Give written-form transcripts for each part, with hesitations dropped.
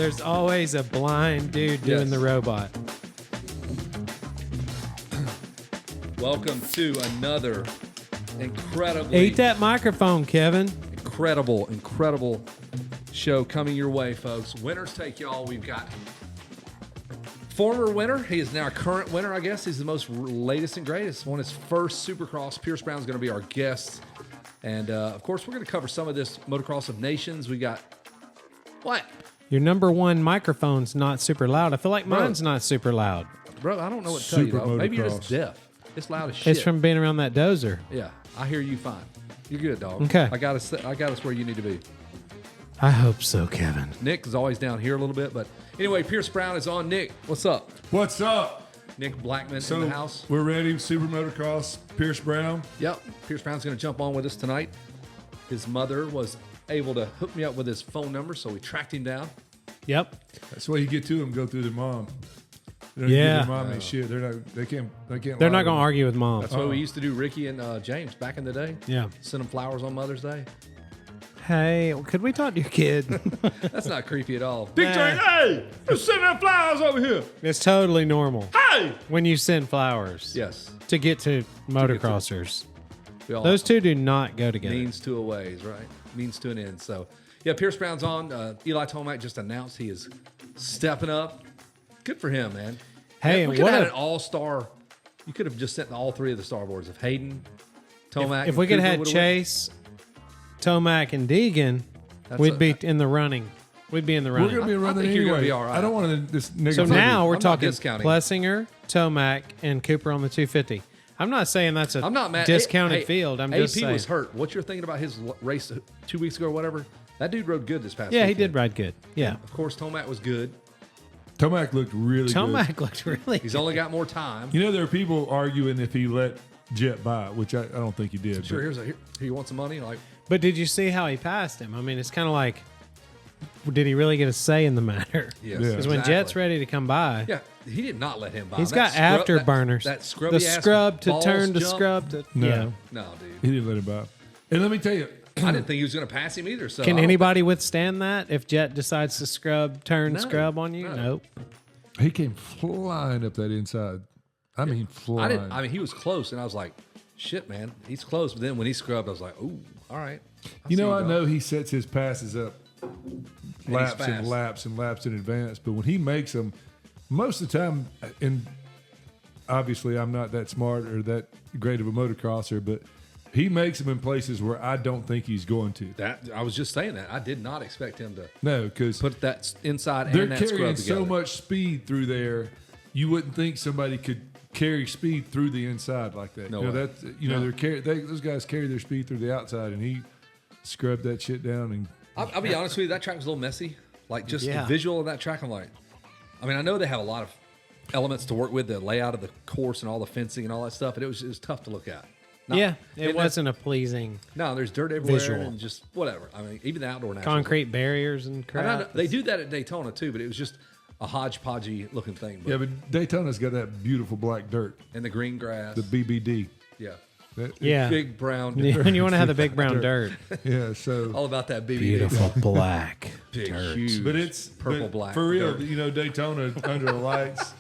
there's always a blind dude doing the robot. Welcome to another incredibly... Eat that microphone, Kevin. Incredible show coming your way, folks. Winners take y'all. We've got former winner. He is now a current winner, I guess. He's the most latest and greatest. Won his first Supercross. Pierce Brown's going to be our guest. And, of course, we're going to cover some of this Motocross of Nations. We got... What? Your number one microphone's not super loud. I feel like mine's not super loud. Bro, I don't know what to tell you, dog. Maybe you're just deaf. It's loud as shit. It's from being around that dozer. Yeah, I hear you fine. You're good, dog. Okay. I got us where you need to be. I hope so, Kevin. Nick is always down here a little bit, but anyway, Pierce Brown is on. Nick, what's up? What's up? Nick Blackman in the house. We're ready. Super Motocross. Pierce Brown. Yep. Pierce Brown's going to jump on with us tonight. His mother was able to hook me up with his phone number, so we tracked him down. Yep. That's why you get to them. Go through their mom. They Yeah. Their mom ain't shit. They can't. They're not going to argue with mom. That's what we used to do, Ricky and James, back in the day. Yeah. Send them flowers on Mother's Day. Hey, could we talk to your kid? That's not creepy at all. Big Train, hey, you send them flowers over here. It's totally normal. Hey. When you send flowers. Yes. To get to motocrossers. We all Those two do not go together. means to a ways, right? Means to an end. So, yeah, Pierce Brown's on. Eli Tomac just announced he is stepping up. Good for him, man. Hey, we could what have had a- an all-star. You could have just sent all three of the starboards of Hayden, Tomac. If we could Cooper have had would've Chase, Tomac, and Deegan, we'd be in the running. We'd be in the We're running. gonna be running think anyway. you're gonna be all right. I don't want to this nigga. So now we're I'm not talking discounting. Plessinger, Tomac, and Cooper on the 250. I'm not saying that's a I'm not mad. discounted Hey, field. I'm AP just saying. was hurt. What you're thinking about his race 2 weeks ago or whatever? That dude rode good this past Yeah, he weekend. did ride good. Yeah. Of course, Tomac was good. Tomac looked really good. Tomac looked really He's only got more time. You know, there are people arguing if he let Jet by, which I don't think he did. Sure, but here you want some money? Like, But did you see how he passed him? I mean, it's kind of like, did he really get a say in the matter? yes, Yeah. Because when Jet's ready to come by, Yeah, he did not let him by. he's That got scrub- afterburners. That scrubby the ass scrub to balls turn to jump. scrub to. No. Yeah. No, dude. he didn't let him by. And let me tell you, I didn't think he was going to pass him either. So Can I don't anybody withstand that if Jet decides to turn No, scrub on you? no. Nope. he came flying up that inside. I mean, flying. I mean, he was close, and I was like, "Shit, man, he's close." But then when he scrubbed, I was like, "Ooh, all right." You know, I dog. know he sets his passes up laps fast. and laps and laps in advance, but when he makes them, most of the time, and obviously I'm not that smart or that great of a motocrosser, but he makes them in places where I don't think he's going to. That I was just saying that I did not expect him to No, because put that inside they're and that scrub carrying together. so much speed through there. You wouldn't think somebody could carry speed through the inside like that. No you know, way. that you know those guys carry their speed through the outside, and he scrubbed that shit down. And I'll be honest with you, that track was a little messy. Like just Yeah. the visual of that track, I'm like, I mean, I know they have a lot of elements to work with, the layout of the course and all the fencing and all that stuff, but it was tough to look at. Not- Yeah, and it wasn't a pleasing No, there's dirt everywhere Visual. and just whatever. I mean, even the outdoor nationals. concrete barriers and And crap. they do that at Daytona too, but it was just a hodgepodgey looking thing. But, yeah, but Daytona's got that beautiful black dirt, and the green grass. the BBD. yeah. That- Yeah. Big brown. And you want to have the big brown dirt. yeah. So, All about that BB. Beautiful black Big, dirt. huge. but it's purple, but black. for real. dirt. You know, Daytona under the lights.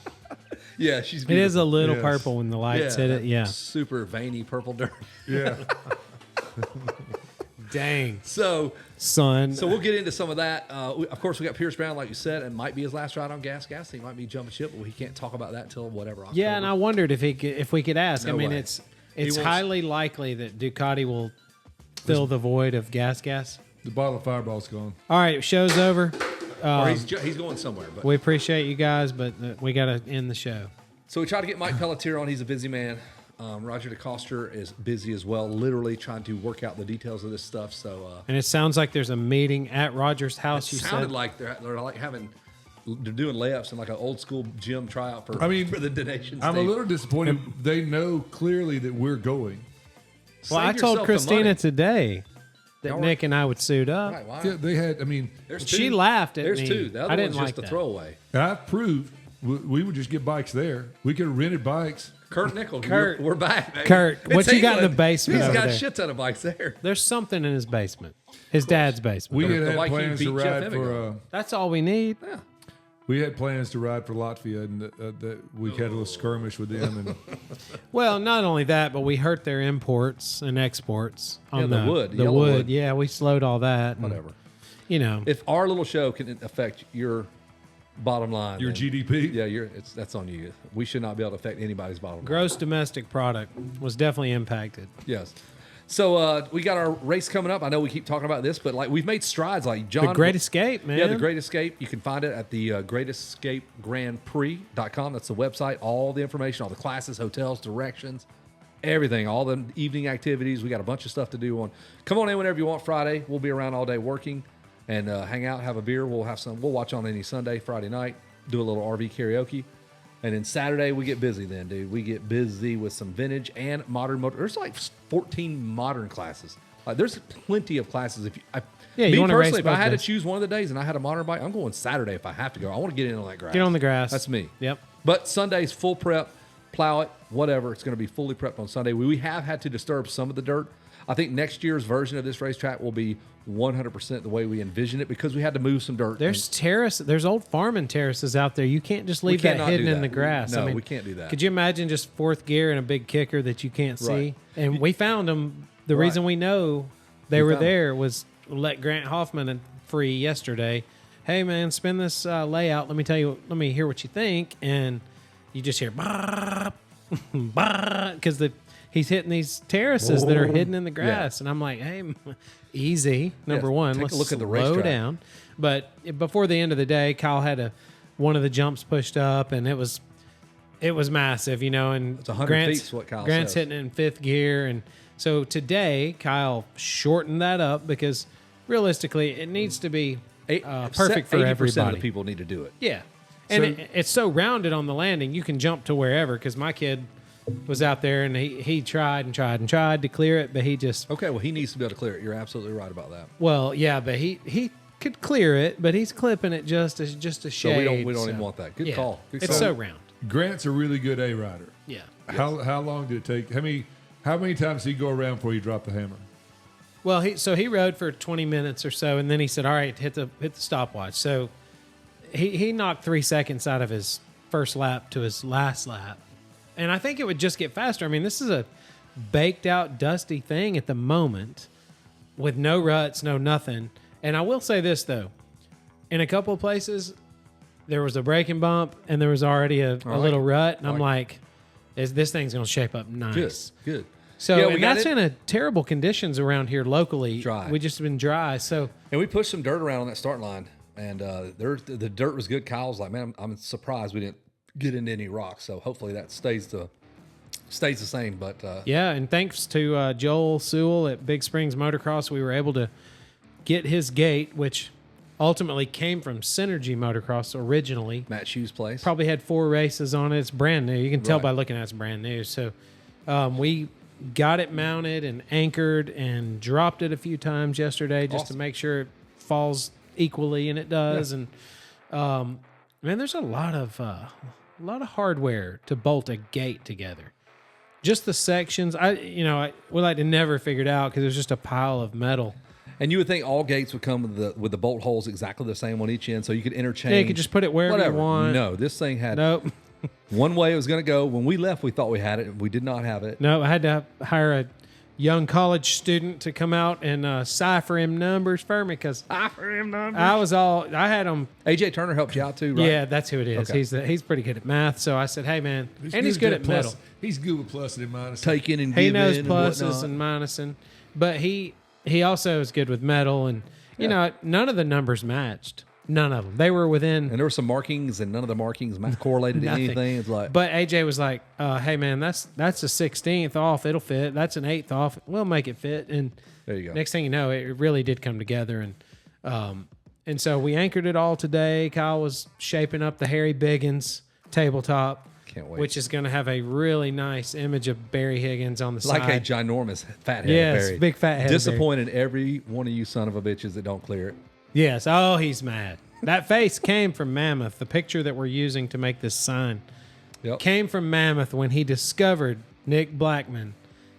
Yeah, she's It beautiful. is a little Yes. purple when the lights hit it. that Yeah. Super veiny purple dirt. Yeah. Dang. So Son. we'll get into some of that. Of course, we got Pierce Brown, like you said, and might be his last ride on gas. He might be jumping ship, but he can't talk about that until whatever. October. Yeah, and I wondered if we could ask. No I mean, way. it's wants- highly likely that Ducati will fill the void of gas. The bottle of Fireball's gone. All right, show's over. or he's going somewhere. But We appreciate you guys, but we got to end the show. so we tried to get Mike Pelletier on. He's a busy man. Roger DeCoster is busy as well, literally trying to work out the details of this stuff. So And it sounds like there's a meeting at Roger's house. it You sounded said like they're like they're doing layups in like an old school gym tryout for the donations. I'm a little disappointed. They know clearly that we're going. Well, I told Christina today that Y'all were- Nick and I would suit up. Right, why? Yeah, they had. I mean, There's She two. laughed at There's me. two. The other I didn't one's like just a that. throwaway. I've proved we would just get bikes there. We could have rented bikes. Kurt Nickel. Kurt. We're back. Baby. Kurt, It's what you got in England. the basement He's over got there? a shit ton of bikes there. There's something in his basement. His dad's basement. We The had Viking plans to beat Jeff ride Emigo. That's all we need. Yeah. we had plans to ride for Latvia, and that we had a little skirmish with them. And Well, not only that, but we hurt their imports and exports on the wood, The yellow wood. wood. Yeah, we slowed all that. and, Whatever. You know, If our little show can affect your bottom line, your then- GDP. yeah, that's on you. We should not be able to affect anybody's bottom line. gross domestic product was definitely impacted. Yes. So we got our race coming up. I know we keep talking about this, but like we've made strides. Like John, The Great Escape, man. Yeah, the Great Escape. You can find it at the Great Escape Grand Prix.com. That's the website. All the information, all the classes, hotels, directions, everything, all the evening activities. We got a bunch of stuff to do on. Come on in whenever you want. Friday, we'll be around all day working and hang out, have a beer. We'll have some. We'll watch on any Sunday, Friday night, do a little RV karaoke. And then Saturday we get busy. Then, dude, we get busy with some vintage and modern motor. There's like 14 modern classes. There's plenty of classes. If you, Yeah, you me wanna race personally, if I both had to days. choose one of the days and I had a modern bike, I'm going Saturday if I have to go. I want to get in on that grass. Get on the grass. That's me. Yep. But Sunday's full prep, plow it, whatever. It's going to be fully prepped on Sunday. We have had to disturb some of the dirt. I think next year's version of this racetrack will be 100% the way we envision it because we had to move some dirt. There's there's old farming terraces out there. You can't just leave that cannot hidden do in that. the grass. No, we can't do that. Could you imagine just fourth gear and a big kicker that you can't see? Right. And we found them. The Right. reason we know they were found 'em. there was let Grant Hoffman free yesterday. Hey man, spin this layout. Let me hear what you think. And you just hear because he's hitting these terraces that are hidden in the grass. And I'm like, hey, easy. Number one, take a let's look at the slow racetrack. down. But before the end of the day, Kyle had one of the jumps pushed up, and it was massive, you know. And It's 100 feet's what Kyle Grant's says. hitting it in fifth gear, and so today Kyle shortened that up because realistically, it needs to be perfect for 80% everybody. of the people need to do it. Yeah, and So- it's so rounded on the landing, you can jump to wherever. Because my kid was out there and he tried to clear it, but he just Okay, well, he needs to be able to clear it. You're absolutely right about that. well, yeah, but he could clear it, but he's clipping it just a So shade. we don't even want that. Good yeah. call. Good It's call. so round. Grant's a really good A rider. Yeah. How long did it take? How many times did he go around before he dropped the hammer? Well, he rode for 20 minutes or so, and then he said, "All right, hit the stopwatch." So he knocked 3 seconds out of his first lap to his last lap, and I think it would just get faster. I mean, this is a baked out, dusty thing at the moment, with no ruts, no nothing. And I will say this though, in a couple of places, there was a braking bump, and there was already a little rut, and I'm like, this thing's going to shape up nice. Good. So Yeah, we and got that's it. in a terrible conditions around here locally. Dry. We just been dry. So And we pushed some dirt around on that starting line, and the dirt was good. Kyle's like, man, I'm surprised we didn't get into any rocks. So hopefully that stays the same. But yeah, and thanks to Joel Sewell at Big Springs Motocross, we were able to get his gate, which ultimately came from Synergy Motocross originally. Matt Shoe's place. Probably had 4 races on it. It's brand new. You can tell Right. by looking at it's brand new. So we got it mounted and anchored and dropped it a few times yesterday just to Awesome. make sure it falls equally, and it does. And man, there's a lot of hardware to bolt a gate together. Just the sections, we like to never figure it out because there's just a pile of metal. And you would think all gates would come with the bolt holes exactly the same on each end, so you could interchange. Yeah, you could just put it wherever whatever. you want. No, this thing had Nope. one way it was going to go. When we left, we thought we had it. We did not have it. No, I had to hire a young college student to come out and cipher him numbers for me because I had them. AJ Turner helped you out too, right? Yeah, that's who it is. Okay. He's pretty good at math. So I said, hey man, he's good at metal. He's good with plus and minus. Taking and He giving knows and pluses whatnot. and minusing, but he also is good with metal. And you know, none of the numbers matched. None of them. They were within. And there were some markings, and none of the markings correlated to Nothing. anything. It's like, But AJ was like, "Hey man, that's a 16th off. It'll fit. That's an 8th off. We'll make it fit." And there you go. next thing you know, it really did come together. And so we anchored it all today. Kyle was shaping up the Harry Biggins tabletop, Can't wait. which is going to have a really nice image of Barry Higgins on the like a side. ginormous fat head. Yes, Barry. big fat head of Disappointed every one of you son of a bitches that don't clear it. Yes. Oh, he's mad. That face came from Mammoth, the picture that we're using to make this sign. came from Mammoth when he discovered Nick Blackman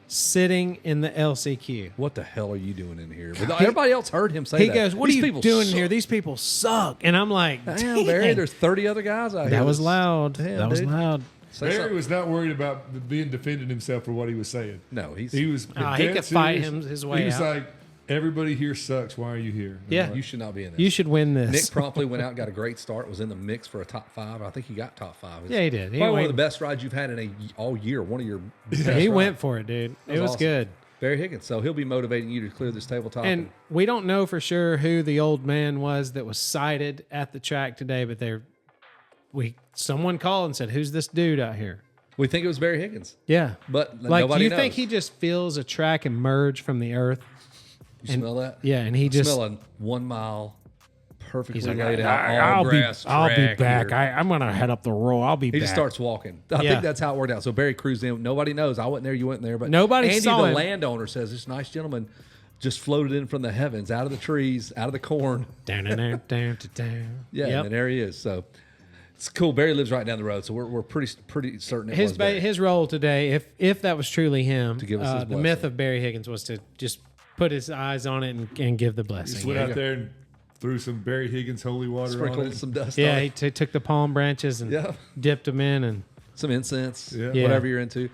sitting in the LCQ. What the hell are you doing in here? But everybody else heard him say He that. goes, "What These are you people doing suck." here? These people suck." And I'm like, Damn, Barry, there's 30 other guys out here. that was loud. Damn, That was dude. loud. Say Barry something. was not worried about being defending himself for what he was saying. No, He was. he dead could fight serious. his way He was out. like, "Everybody here sucks. Why are you here?" And I'm Yeah. like, You should not be in this. You should win this. Nick promptly went out and got a great start. Was in the mix for a top 5. I think he got top 5. It's Yeah, he did. He Probably one went- of the best rides you've had in all year. One of your best he rides. went for it, dude. It was awesome. good. Barry Higgins. So he'll be motivating you to clear this tabletop. And we don't know for sure who the old man was that was sighted at the track today, but someone called and said, "Who's this dude out here?" we think it was Barry Higgins. Yeah, But like, nobody do you knows. think he just feels a track emerge from the earth? You smell that? Yeah, and he just smell a 1 mile perfectly he's like, laid out I'll all be grass track back. here." I'm gonna head up the roll. I'll be He back. just starts walking. I Yeah. think that's how it worked out. So Barry cruised in. Nobody knows. I wasn't there. You weren't there. But Nobody Andy, saw the him. landowner, says this nice gentleman just floated in from the heavens, out of the trees, out of the corn. down, down, down, down. Yeah, Yep. and there he is. So it's cool. Barry lives right down the road, so we're pretty certain it was Barry. His role today, if that was truly him, To give us his the blessing. myth of Barry Higgins was to just put his eyes on it and give the Just blessing. went Yeah, out there and threw some Barry Higgins holy water on Sprinkled it. some dust yeah on he it, took the palm branches and Yeah. dipped them in, and some incense, Yeah. whatever you're into.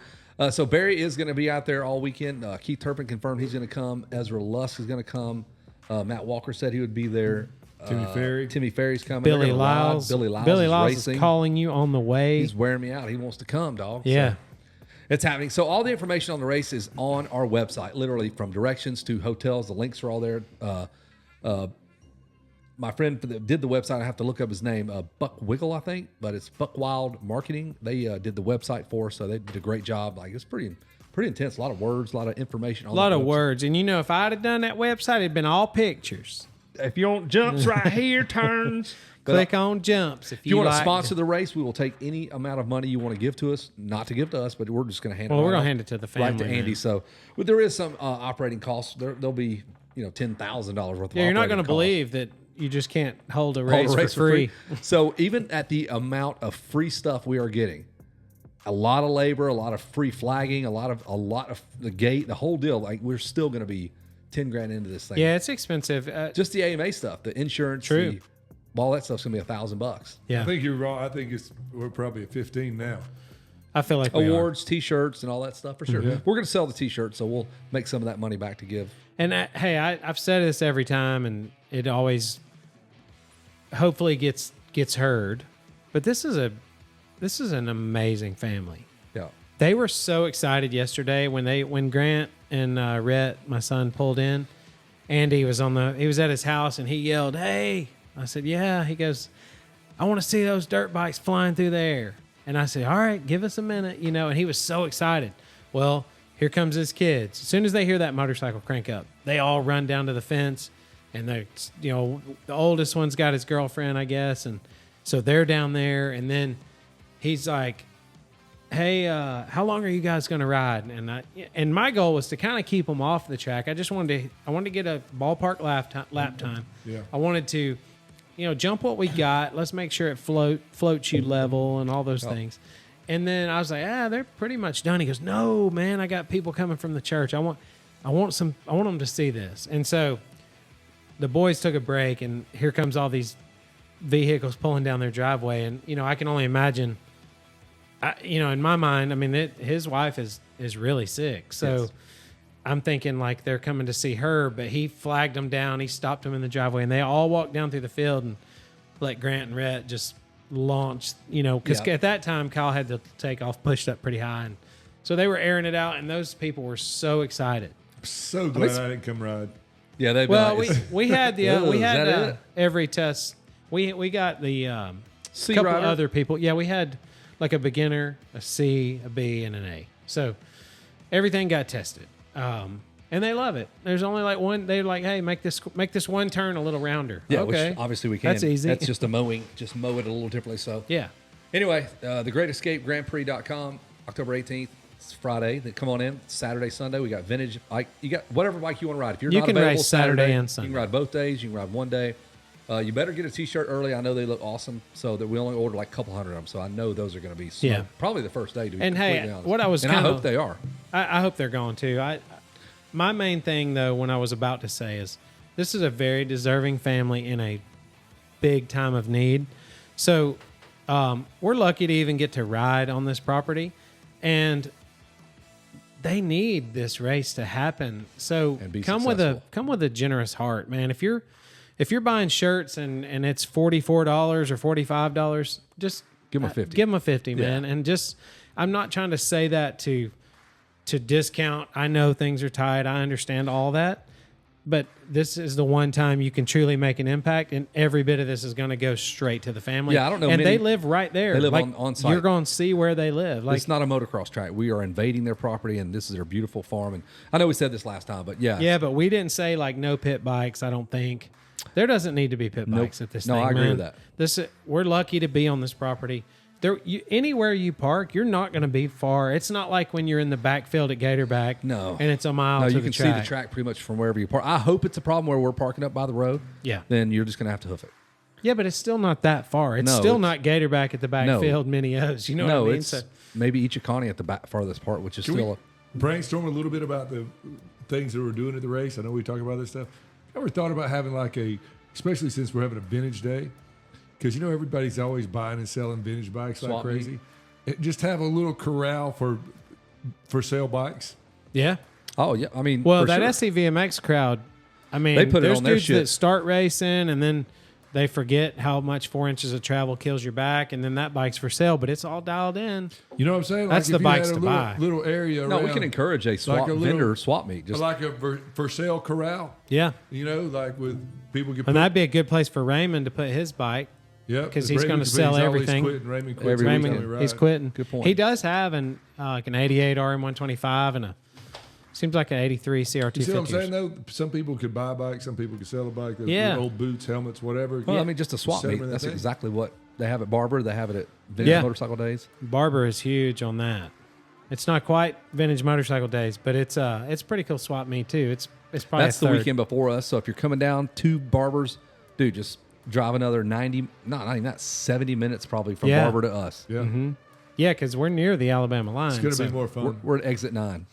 So Barry is going to be out there all weekend. Keith Turpin confirmed he's going to come. Ezra Lusk is going to come. Matt Walker said he would be there. Timmy Ferry's coming. They're Billy gonna ride. Lyles. Billy Lyles is racing. calling you on the way. He's wearing me out. He wants to come, dog. Yeah. So it's happening. So all the information on the race is on our website, literally from directions to hotels. The links are all there. My friend that did the website, I have to look up his name, Buck Wiggle, I think, but it's Buck Wild Marketing. They did the website for us, so they did a great job. Like, it's pretty intense. A lot of words, a lot of information. On a lot that of website. words, and if I'd have done that website, it'd been all pictures. If you want jumps right here, turns, click on jumps. If you want to sponsor the race, we will take any amount of money you want to give to us. Not to give to us, but we're just going to hand it. Well, we're right gonna off, hand it to the right to family, Andy. man. So, but there is some operating costs. There'll be $10,000 worth. Yeah, of you're not operating going to costs. believe that you just can't hold a Hold race, a race for free. So even at the amount of free stuff we are getting, a lot of labor, a lot of free flagging, a lot of the gate, the whole deal. Like, we're still going to be $10,000 into this thing. Yeah, it's expensive. Just the AMA stuff, the insurance, True. all that stuff's going to be $1,000. Yeah, I think you're wrong. I think we're probably at 15 now. I feel like we are. Awards, T-shirts, and all that stuff for sure. Yeah. We're going to sell the T-shirts, so we'll make some of that money back to give. And hey, I've said this every time, and it always hopefully gets heard. But this is an amazing family. Yeah. They were so excited yesterday when Grant and Rhett, my son, pulled in. Andy was at his house and he yelled, "Hey!" I said, "Yeah." He goes, "I want to see those dirt bikes flying through the air." And I said, "All right, give us a minute," And he was so excited. Well, here comes his kids. As soon as they hear that motorcycle crank up, they all run down to the fence, and the oldest one's got his girlfriend, I guess, and so they're down there. And then he's like, "Hey, how long are you guys going to ride?" And my goal was to kind of keep them off the track. I wanted to get a ballpark lap time. Yeah. I wanted to, jump what we got. Let's make sure it floats you level and all those things. And then I was like, they're pretty much done. He goes, "No, man, I got people coming from the church. I want them to see this." And so the boys took a break, and here comes all these vehicles pulling down their driveway. And, I can only imagine, in my mind, I mean, his wife is really sick. So Yes. I'm thinking like they're coming to see her, but he flagged them down. He stopped them in the driveway, and they all walked down through the field and let Grant and Rhett just launch, because Yeah. at that time Kyle had to take off, pushed up pretty high. And so they were airing it out, and those people were so excited. So glad I didn't come ride. Yeah, they've Well, been we had the Ooh, we is had that it? every test. We got the C couple rider? other people. Yeah, we had like a beginner, a C, a B, and an A. So everything got tested, and they love it. There's only like one. They're like, "Hey, make this one turn a little rounder." Yeah, okay, which obviously we can. That's easy. That's just a mowing. Just mow it a little differently. So Yeah. Anyway, the Great Escape Grand Prix.com, October 18th. It's Friday. Then come on in. Saturday, Sunday. We got vintage bike. You got whatever bike you want to ride. If you're You not can available race Saturday and you Sunday. can ride both days. You can ride one day. You better get a T-shirt early. I know they look awesome, so that we only ordered like a couple hundred of them. So I know those are going to be probably the first day. To be and completely hey, honest. what I was and I hope they are. I hope they're going to. My main thing though, when I was about to say is, this is a very deserving family in a big time of need. So we're lucky to even get to ride on this property, and they need this race to happen. So come with a generous heart, man. If you're buying shirts and it's $44 or $45, just give them a 50. Give them a 50, man. And just, I'm not trying to say that to discount. I know things are tight. I understand all that. But this is the one time you can truly make an impact, and every bit of this is going to go straight to the family. Yeah, I don't know. And they live right there. They live on site. You're going to see where they live. It's not a motocross track. We are invading their property, and this is their beautiful farm. And I know we said this last time, but yeah. Yeah, but we didn't say like no pit bikes, I don't think. There doesn't need to be pit bikes at this thing. No, I agree with that. We're lucky to be on this property. Anywhere you park, you're not going to be far. It's not like when you're in the backfield at Gatorback. No. And it's a mile to the track. No, you can see the track pretty much from wherever you park. I hope it's a problem where we're parking up by the road. Yeah. Then you're just going to have to hoof it. Yeah, but it's still not that far. It's still not Gatorback at the backfield, Mini O's. You know what I mean? It's maybe Ichikani at the back farthest part, which is still brainstorm a little bit about the things that we're doing at the race. I know we talk about this stuff. Ever thought about having especially since we're having a vintage day, because everybody's always buying and selling vintage bikes like crazy. Just have a little corral for sale bikes. Yeah. Oh yeah. I mean, well, that SCVMX crowd. I mean, they put it there's on their dudes shit. that start racing and then they forget how much 4 inches of travel kills your back, and then that bike's for sale, but it's all dialed in. You know what I'm saying? That's the bikes to buy. Little area. No, we can encourage a vendor swap meet, just like a for sale corral. Yeah. Like with people get. And that'd be a good place for Raymond to put his bike. Yeah, because he's going to sell everything. Raymond quits. He's quitting. Good point. He does have like an 88 RM125 and seems like an 83 CR250. You see what I'm saying, though? Some people could buy a bike. Some people could sell a bike. Old boots, helmets, whatever. Well, I mean, just a swap meet. That's exactly what they have at Barber. They have it at Vintage Motorcycle Days. Barber is huge on that. It's not quite Vintage Motorcycle Days, but it's a pretty cool swap meet, too. It's probably That's the weekend before us. So if you're coming down to Barber's, dude, just drive another 70 minutes probably from Barber to us. Yeah. Mm-hmm. Yeah, because we're near the Alabama line. It's going to be more fun. We're at exit 9.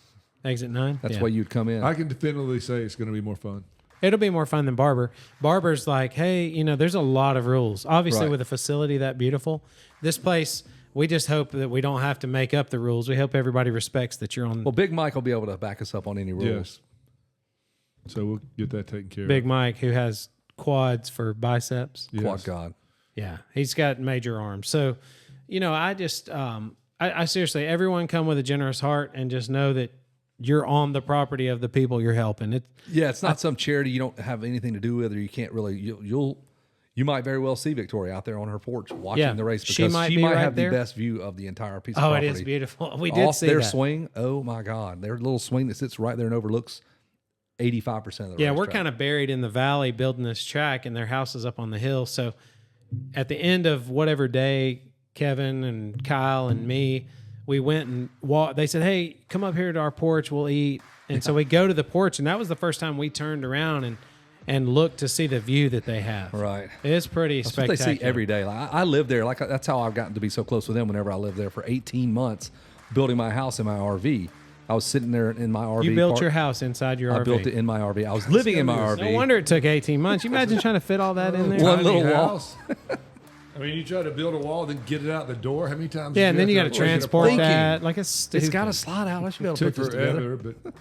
Exit 9? That's why you'd come in. I can definitively say it's going to be more fun. It'll be more fun than Barber. Barber's like, hey, there's a lot of rules. Obviously, with a facility that beautiful, this place, we just hope that we don't have to make up the rules. We hope everybody respects that you're on. Well, Big Mike will be able to back us up on any rules. Yes. So we'll get that taken care of. Big Mike, who has quads for biceps. Yes. Quad God. Yeah, he's got major arms. So, I just, I seriously, everyone come with a generous heart and just know that you're on the property of the people you're helping. It's not some charity you don't have anything to do with, or you can't really. You might very well see Victoria out there on her porch watching the race, because she might have the best view of the entire piece of property. Oh, it is beautiful. We did see their that. swing. Oh my God, their little swing that sits right there and overlooks 85% of the Yeah, we're racetrack. kind of buried in the valley building this track, and their house is up on the hill. So at the end of whatever day, Kevin and Kyle and me, we went and walked. They said, hey, come up here to our porch. We'll eat. And so we go to the porch, and that was the first time we turned around and looked to see the view that they have. Right. It's pretty That's spectacular. what they see every day. Like, I live there. That's how I've gotten to be so close with them whenever I lived there for 18 months, building my house in my RV. I was sitting there in my RV. You built your house inside your RV. I built it in my RV. I was living in my RV. No wonder it took 18 months. You imagine trying to fit all that in there? One little house. I mean, you try to build a wall, then get it out the door. How many times? Yeah, and then you got to transport that. Like it's got to slide out. I should be able to took put this forever, together.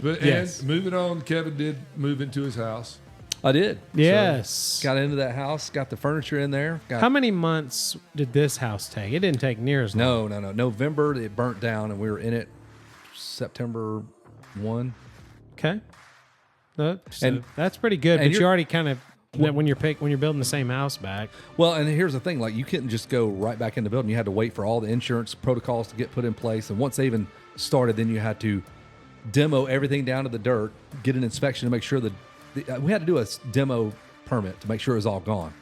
but Yes. And moving on, Kevin did move into his house. I did. Yes. So, got into that house. Got the furniture in there. How many months did this house take? It didn't take near as long. No. November it burnt down, and we were in it September 1. Okay. So And- that's pretty good. and But you you're- already kind of when you're building the same house back. Well, and here's the thing: like, you couldn't just go right back in the building. You had to wait for all the insurance protocols to get put in place, and once they even started, then you had to demo everything down to the dirt, get an inspection to make sure we had to do a demo permit to make sure it was all gone,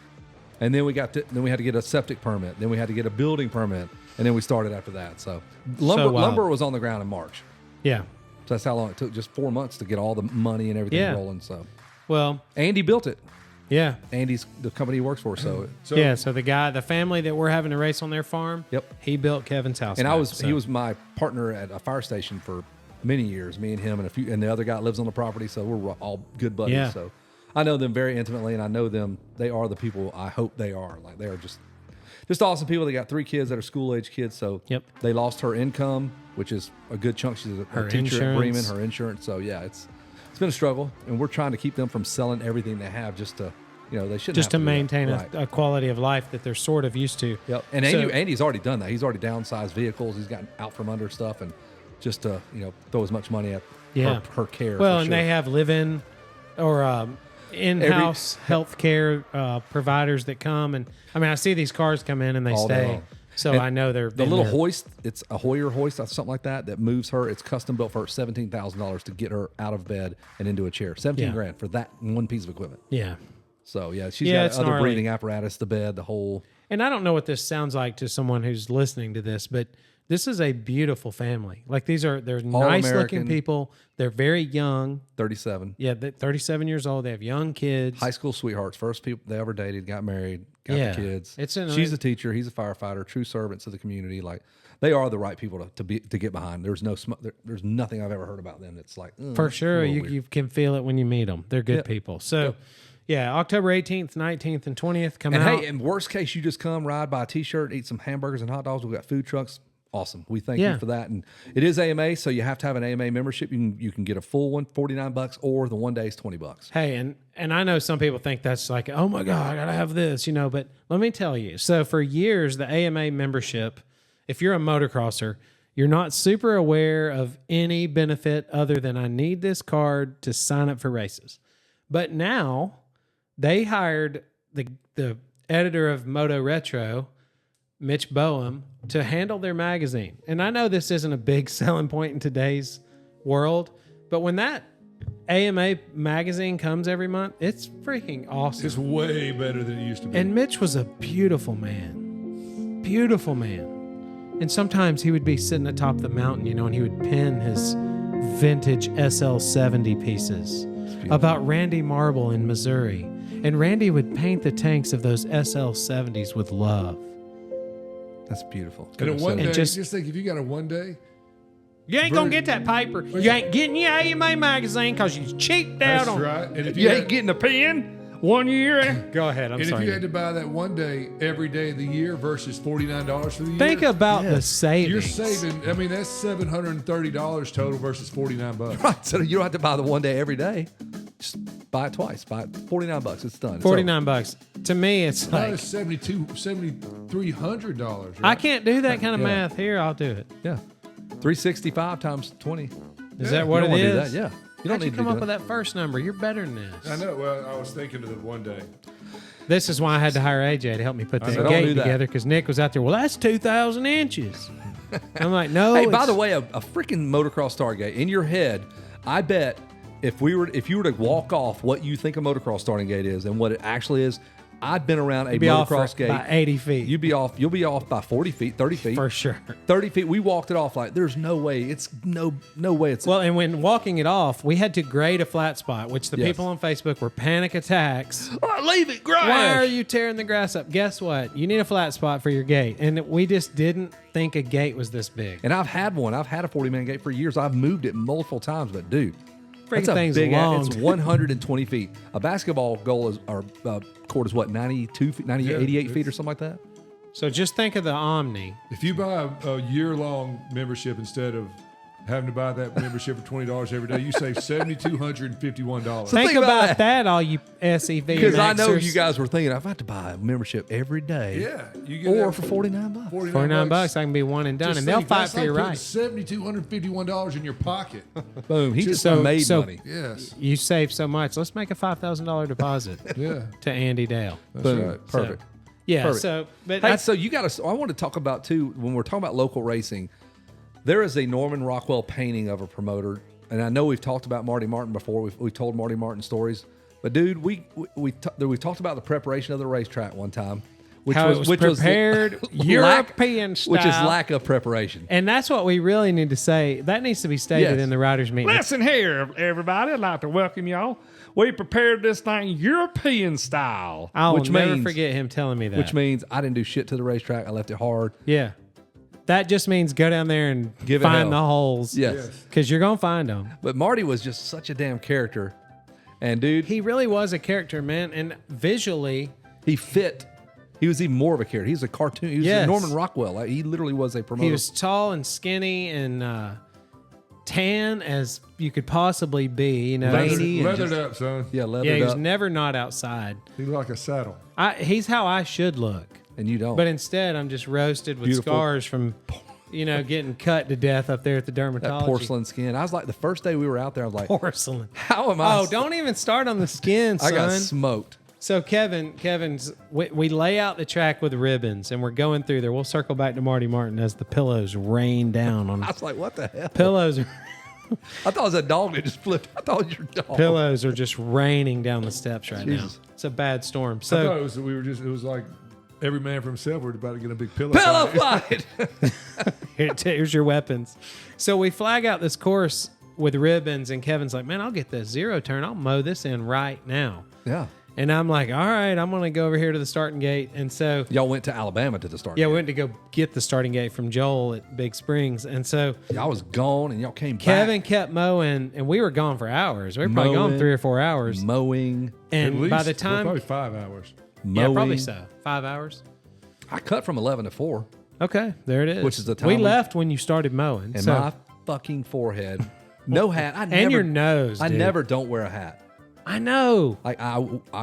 and then we had to get a septic permit, then we had to get a building permit, and then we started after that. So lumber was on the ground in March. Yeah. So that's how long it took. Just 4 months to get all the money and everything rolling. So Well, Andy built it. Yeah. Andy's the company he works for. So So the family that we're having to race on their farm. Yep. He built Kevin's house. and back, he was my partner at a fire station for many years. Me and him and the other guy lives on the property. So we're all good buddies. Yeah. So I know them very intimately, and I know them. They are the people I hope they are. Like they are just awesome people. They got 3 kids that are school age kids. So Yep. they lost her income, which is a good chunk. She's a Her teacher at Bremen, insurance. her insurance. So yeah, it's been a struggle, and we're trying to keep them from selling everything they have just to, they shouldn't just have to do that. maintain Right. a quality of life that they're sort of used to. Yep. And So- Andy's already done that. He's already downsized vehicles. He's gotten out from under stuff and just to, throw as much money at her care. Well, for and sure. they have live-in or in-house health care providers that come. And I mean, I see these cars come in and they All day stay. long. So And I know they're the little hoist. It's a Hoyer hoist, or something like that moves her. It's custom built for her, $17,000 to get her out of bed and into a chair. 17 Yeah. grand for that one piece of equipment. Yeah. So yeah, she's Yeah, got it's other gnarly. breathing apparatus, the bed, the whole. And I don't know what this sounds like to someone who's listening to this, but this is a beautiful family. Like they're nice looking All-American. people. They're very young. 37 Yeah, they're 37 years old. They have young kids. high school sweethearts, first people they ever dated, got married, got Yeah. the kids. It's She's a teacher, he's a firefighter, true servants to the community. Like they are the right people to get behind. There's no there's nothing I've ever heard about them that's like For it's a sure. little You, weird. you can feel it when you meet them. They're good Yep. people. So, yeah, October 18th, 19th, and 20th come And out. hey, in worst case, you just come, ride, buy a T-shirt, eat some hamburgers and hot dogs. We've got food trucks. Awesome. We thank Yeah. you for that. And it is AMA, so you have to have an AMA membership. You can get a full one, $49, or the one day is $20. Hey, and I know some people think that's like, oh my God, I gotta have this, but let me tell you. So for years, the AMA membership, if you're a motocrosser, you're not super aware of any benefit other than I need this card to sign up for races. But now they hired the editor of Moto Retro, Mitch Boehm, to handle their magazine. And I know this isn't a big selling point in today's world, but when that AMA magazine comes every month, it's freaking awesome. It's way better than it used to be. And Mitch was a beautiful man. Beautiful man. And sometimes he would be sitting atop the mountain, and he would pin his vintage SL70 pieces about Randy Marble in Missouri. And Randy would paint the tanks of those SL70s with love. That's beautiful. and a one day, And just just- think if you got a one day, You ain't gonna get that paper. You ain't getting your AMA magazine because you cheaped out that's on. right. And if You you ain't had, getting a pen 1 year. Go ahead. I'm and if sorry. you had to buy that one day every day of the year versus $49 for the year, Think about the savings. you're saving. I mean, that's $730 total versus $49. Right. So you don't have to buy the one day every day. Just buy it twice. Buy it $49. It's done. It's $49. To me, it's That like is $7,300. I can't do that kind of math. Here, I'll do it. over. Yeah. 365 times 20. Is that what you it don't wanna is? do that. Yeah. You don't How'd you need to come do up that. with that first number? You're better than this. I know. Well, I was thinking of the one day. This is why I had to hire AJ to help me put I that said, "Don't gate do that." together because Nick was out there. Well, that's 2,000 inches. I'm like, no. Hey, by it's- the way, a freaking motocross Stargate in your head. I bet if you were to walk off what you think a motocross starting gate is and what it actually is, I've been around a you'd be off motocross for gate. by 80 feet. You'll be off by 40 feet, 30 feet. for sure. 30 feet. We walked it off like there's no way. It's no way. It's Well, and when walking it off, we had to grade a flat spot, which the Yes. people on Facebook were panic attacks. leave it, grass. Why are you tearing the grass up? Guess what? You need a flat spot for your gate. And we just didn't think a gate was this big. And I've had one. I've had a 40-man gate for years. I've moved it multiple times, but dude, that's a thing's big long. It's 120 feet. A basketball goal is or court is what 92 feet, 88 feet or something like that. So just think of the Omni. If you buy a year-long membership instead of having to buy that membership for $20 every day, you save $7,251. Think think about about that, all you SEV Because I know maxers. you guys were thinking, I've got to buy a membership every day. Yeah, you get Or that for $49. $49, I can be one and done, Just and they'll think, fight that's for your like right. $7,251 in your pocket. Boom. He just So- made so- money. Yes. You save so much. Let's make a $5,000 deposit Yeah. to Andy Dale. Boom. right. Perfect. Yeah. Perfect. So, but Hey, I- so you got to. I want to talk about too when we're talking about local racing. There is a Norman Rockwell painting of a promoter, and I know we've talked about Marty Martin before. We've told Marty Martin stories, but dude, we talked about the preparation of the racetrack one time. how it was prepared European style. Which is lack of preparation. And that's what we really need to say. That needs to be stated in the writers' meeting. Listen here, everybody. I'd like to welcome y'all. We prepared this thing European style. I'll never forget him telling me that. Which means I didn't do shit to the racetrack. I left it hard. Yeah. That just means go down there and find the holes. Yes. Because you're going to find them. But Marty was just such a damn character. And, dude. He really was a character, man. And visually. He fit. He was even more of a character. He was a cartoon. He was a Norman Rockwell. Like, he literally was a promoter. He was tall and skinny and tan as you could possibly be. You know, leathered up, son. Yeah, leathered up. He was never not outside. He looked like a saddle. He's how I should look. And you don't. But instead, I'm just roasted with scars from, getting cut to death up there at the dermatology. That porcelain skin. I was like, the first day we were out there, I was like, porcelain. How am I? Oh, don't even start on the skin, son. I got smoked. So we lay out the track with ribbons, and we're going through there. We'll circle back to Marty Martin as the pillows rain down on. I was like, what the hell? Pillows are. I thought it was a dog that just flipped. I thought it was your dog. Pillows are just raining down the steps right now. It's a bad storm. So I thought it was like every man for himself. We're about to get a big pillow fight. Here's your weapons. So we flag out this course with ribbons, and Kevin's like, man, I'll get the zero turn. I'll mow this in right now. Yeah. And I'm like, all right, I'm going to go over here to the starting gate. And so y'all went to Alabama to the starting gate. Yeah, we went to go get the starting gate from Joel at Big Springs. And so y'all was gone and y'all came back. Kevin kept mowing, and we were gone for hours. We were probably gone 3 or 4 hours. Mowing. And by the time... probably 5 hours. Yeah, probably so. 5 hours. I cut from 11 to 4. Okay, there it is. Which is the time we left when you started mowing. And my fucking forehead. No hat. And your nose, I dude. never don't wear a hat. I know. Like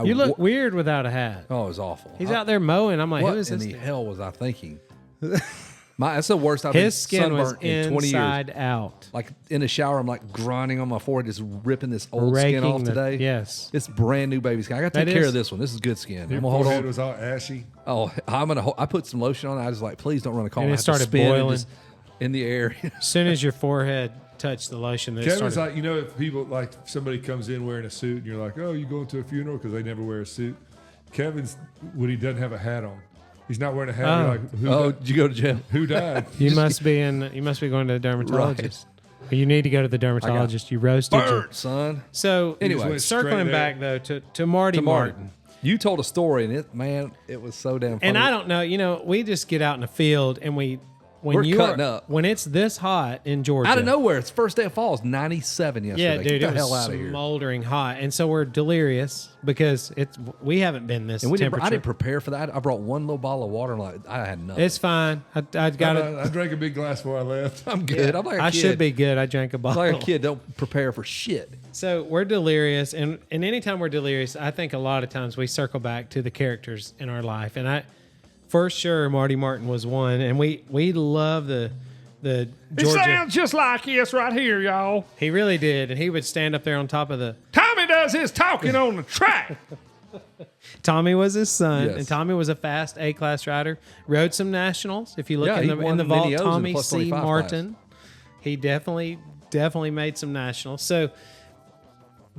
you look weird without a hat. Oh, it was awful. He's out there mowing. I'm like, what who is this? in the hell was I thinking? That's the worst I've His been skin was sunburnt in 20 years. inside out. Like in the shower, I'm like grinding on my forehead, just ripping this old skin off today. Yes. It's brand new baby skin. I got to take care of this one. This is good skin. Your I'm gonna hold forehead on. was all ashy. Oh, I put some lotion on it. I was like, please don't run a call. And I it have to started spin and boiling. just in the air. As soon as your forehead touched the lotion, then Kevin's like, if people, like somebody comes in wearing a suit and you're like, oh, you going to a funeral because they never wear a suit. Kevin's, when he doesn't have a hat on, he's not wearing a hat. You're like, did you go to jail? Who died? you must be going to the dermatologist. Right. You need to go to the dermatologist. You roasted burnt, son. So anyway, circling back though to Marty Martin. You told a story and it was so damn funny. And I don't know, we just get out in the field and we're cutting up. When it's this hot in Georgia. Out of nowhere, it's first day of fall. It's 97 yesterday. Yeah, dude, Get the it hell was out of here. smoldering hot. And so we're delirious because we haven't been this temperature. I didn't prepare for that. I brought one little bottle of water and I had nothing. It's fine. I drank a big glass before I left. I'm good. Yeah, I'm like a kid. I should be good. I drank a bottle. I'm like a kid. Don't prepare for shit. So we're delirious. And anytime we're delirious, I think a lot of times we circle back to the characters in our life. And for sure, Marty Martin was one. And we love the Georgia. It sounds just like this right here, y'all. He really did. And he would stand up there on top of the... Tommy does his talking on the track. Tommy was his son, Yes. and Tommy was a fast A-class rider. Rode some nationals. If you look Yeah, he in won the vault, many O's in Tommy plus C. 25 Martin, he definitely made some nationals. So,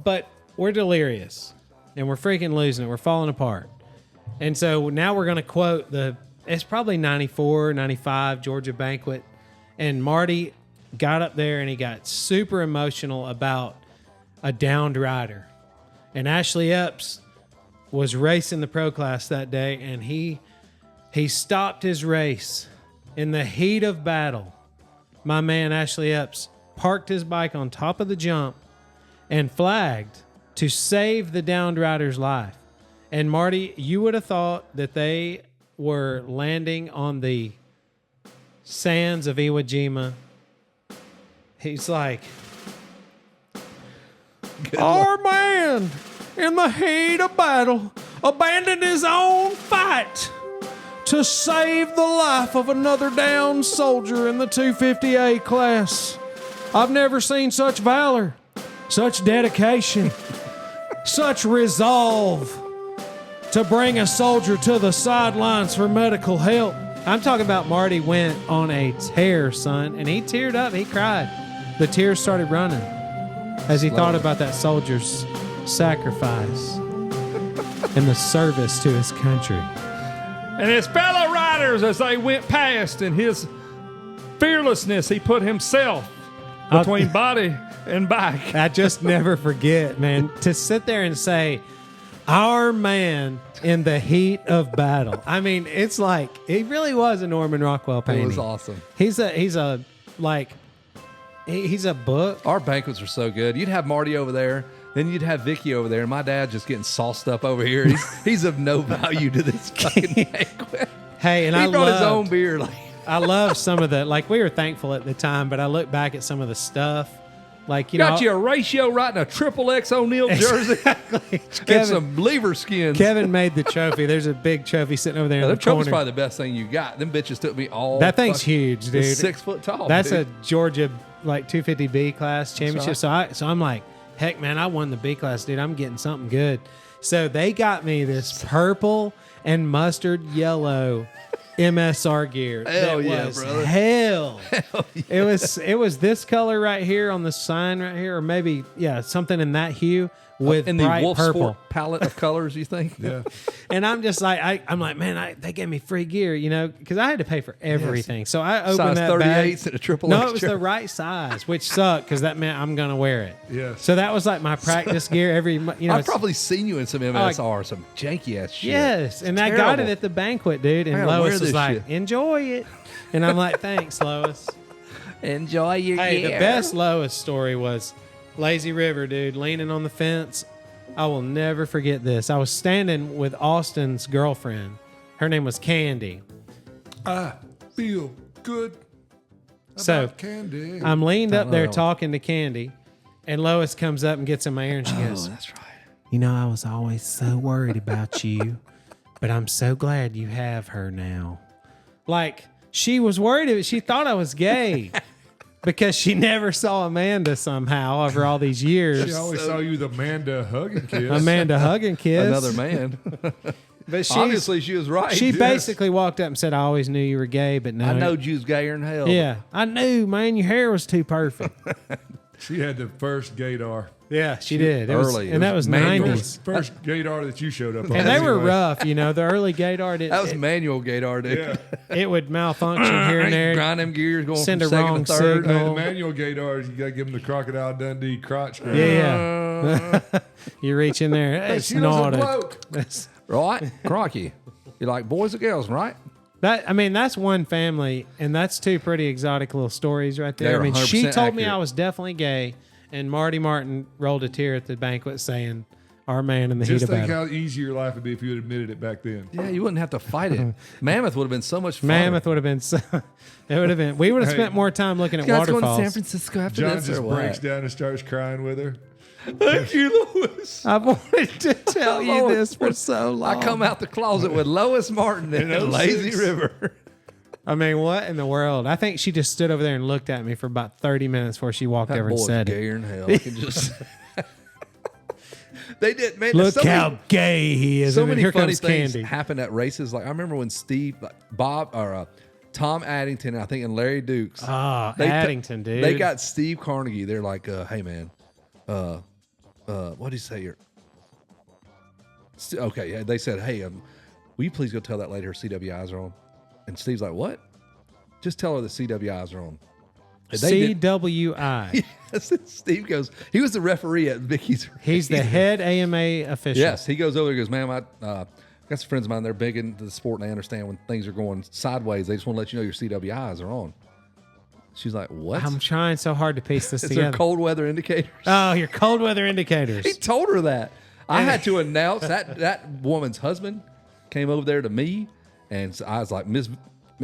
but we're delirious, and we're freaking losing it. We're falling apart. And so now we're going to quote it's probably 94, 95 Georgia Banquet. And Marty got up there and he got super emotional about a downed rider. And Ashley Epps was racing the pro class that day, and he stopped his race in the heat of battle. My man Ashley Epps parked his bike on top of the jump and flagged to save the downed rider's life. And Marty, you would have thought that they were landing on the sands of Iwo Jima. He's like, our man in the heat of battle abandoned his own fight to save the life of another downed soldier in the 250A class. I've never seen such valor, such dedication, such resolve to bring a soldier to the sidelines for medical help. I'm talking about Marty went on a tear, son, and he teared up. He cried. The tears started running as he thought about that soldier's sacrifice and the service to his country. and his fellow riders as they went past. In his fearlessness, he put himself between body and back. I just never forget, man, to sit there and say, our man in the heat of battle. I mean, it's like, he really was a Norman Rockwell painting. It was awesome. He's a book. Our banquets were so good. You'd have Marty over there, then you'd have Vicky over there, and my dad just getting sauced up over here. He's of no value to this fucking banquet. Hey, and he I brought his loved- own beer. Like, I love some of the, like, we were thankful at the time, but I look back at some of the stuff. Like, you got know, you a ratio right in a triple X O'Neal jersey exactly. and some lever skins. Kevin made the trophy. There's a big trophy sitting over there in The the trophy's corner. probably the best thing you got. Them bitches took me all. That thing's fucking- huge, dude. It's 6 foot tall. That's dude. a Georgia like 250B class championship. right. So I'm like, heck, man, I won the B class, dude. I'm getting something good. So they got me this purple and mustard yellow MSR gear. Hell that yeah, was brother. Hell. It was this color right here on the sign right here, or maybe something in that hue with in the bright Wolf purple. Sport palette of colors. You think? Yeah. And I'm just like, I'm like, man, they gave me free gear, you know, because I had to pay for everything. So I opened Size that 38s bag. and a triple No, X it was the jersey. right size, which sucked because that meant I'm gonna wear it. Yes. So that was like my practice gear every, you know. I've it's- probably seen you in some MSR, some janky ass shit. Yes, and I got Terrible. it at the banquet, dude. And I gotta wear Lois was this like, shit. "Enjoy it," and I'm like, "Thanks, Lois." Enjoy your Hey, gear. the best Lois story was Lazy River, dude, leaning on the fence. I will never forget this. I was standing with Austin's girlfriend. Her name was Candy. I feel good So, about candy. I'm leaned up there talking to Candy, and Lois comes up and gets in my ear and she goes, That's right. "You know, I was always so worried about you, but I'm so glad you have her now." Like, she was worried. She thought I was gay because she never saw Amanda somehow over all these years. She always saw you with Amanda hugging kiss. Amanda hugging kiss. Another man. But Obviously, she was right. she basically walked up and said, "I always knew you were gay, but no." I know Jews gayer than hell. Yeah, I knew, man. Your hair was too perfect. She had the first gaydar. Yeah, she did. It was, Early. It and that was was manual. 90s. First gaydar that you showed up on. And they were anyway. rough, you know. The early gaydar, That was manual gaydar, dude. Yeah. it would malfunction here and there. Grind them gears going Send from a second wrong to third. signal. Hey, the manual gaydars, you got to give them the Crocodile Dundee crotch grab. Yeah. You reach in there. Hey, It's she was a not bloke. Right? Crocky. You like boys or girls, right? That's one family, and that's two pretty exotic little stories right there. They're I mean, she 100% told me accurate. I was definitely gay, and Marty Martin rolled a tear at the banquet saying, "Our man in the Just heat of think battle." how easy your life would be if you had admitted it back then. Yeah, you wouldn't have to fight it. Mammoth would have been so much fun. Mammoth would have been so. It would have been. We would have Hey, spent more time looking at You guys going to waterfalls. San Francisco after John this just or what? breaks down and starts crying with her. Thank you, Lois. I've wanted to tell you this for so long. I come out the closet with Lois Martin and In Lazy 06. River. I mean, what in the world? I think she just stood over there and looked at me for about 30 minutes before she walked That over and boy's said it. gayer than hell. I can just. They did, man. Look so how many, gay he is. so and then many here funny comes things Candy. happen at races. Like I remember when Steve, like Bob, or Tom Addington, I think, and Larry Dukes. Ah, They- Addington, dude. They got Steve Carnegie. They're like, "Hey, man, what do you say here?" Okay, yeah, they said, "Hey, will you please go tell that lady her CWIs are on?" And Steve's like, "What? Just tell her the CWIs are on." And they did- CWI. Yes, Steve goes. He was the referee at Vicky's. He's the head AMA official. Yes, he goes over there and goes, "Ma'am, I got some friends of mine. They're big into the sport, and they understand when things are going sideways. They just want to let you know your CWIs are on." She's like, "What? I'm trying so hard to piece this Is there together. cold weather indicators?" Oh, your cold weather indicators. He told her that. I had to announce that woman's husband came over there to me, and so I was like, Miss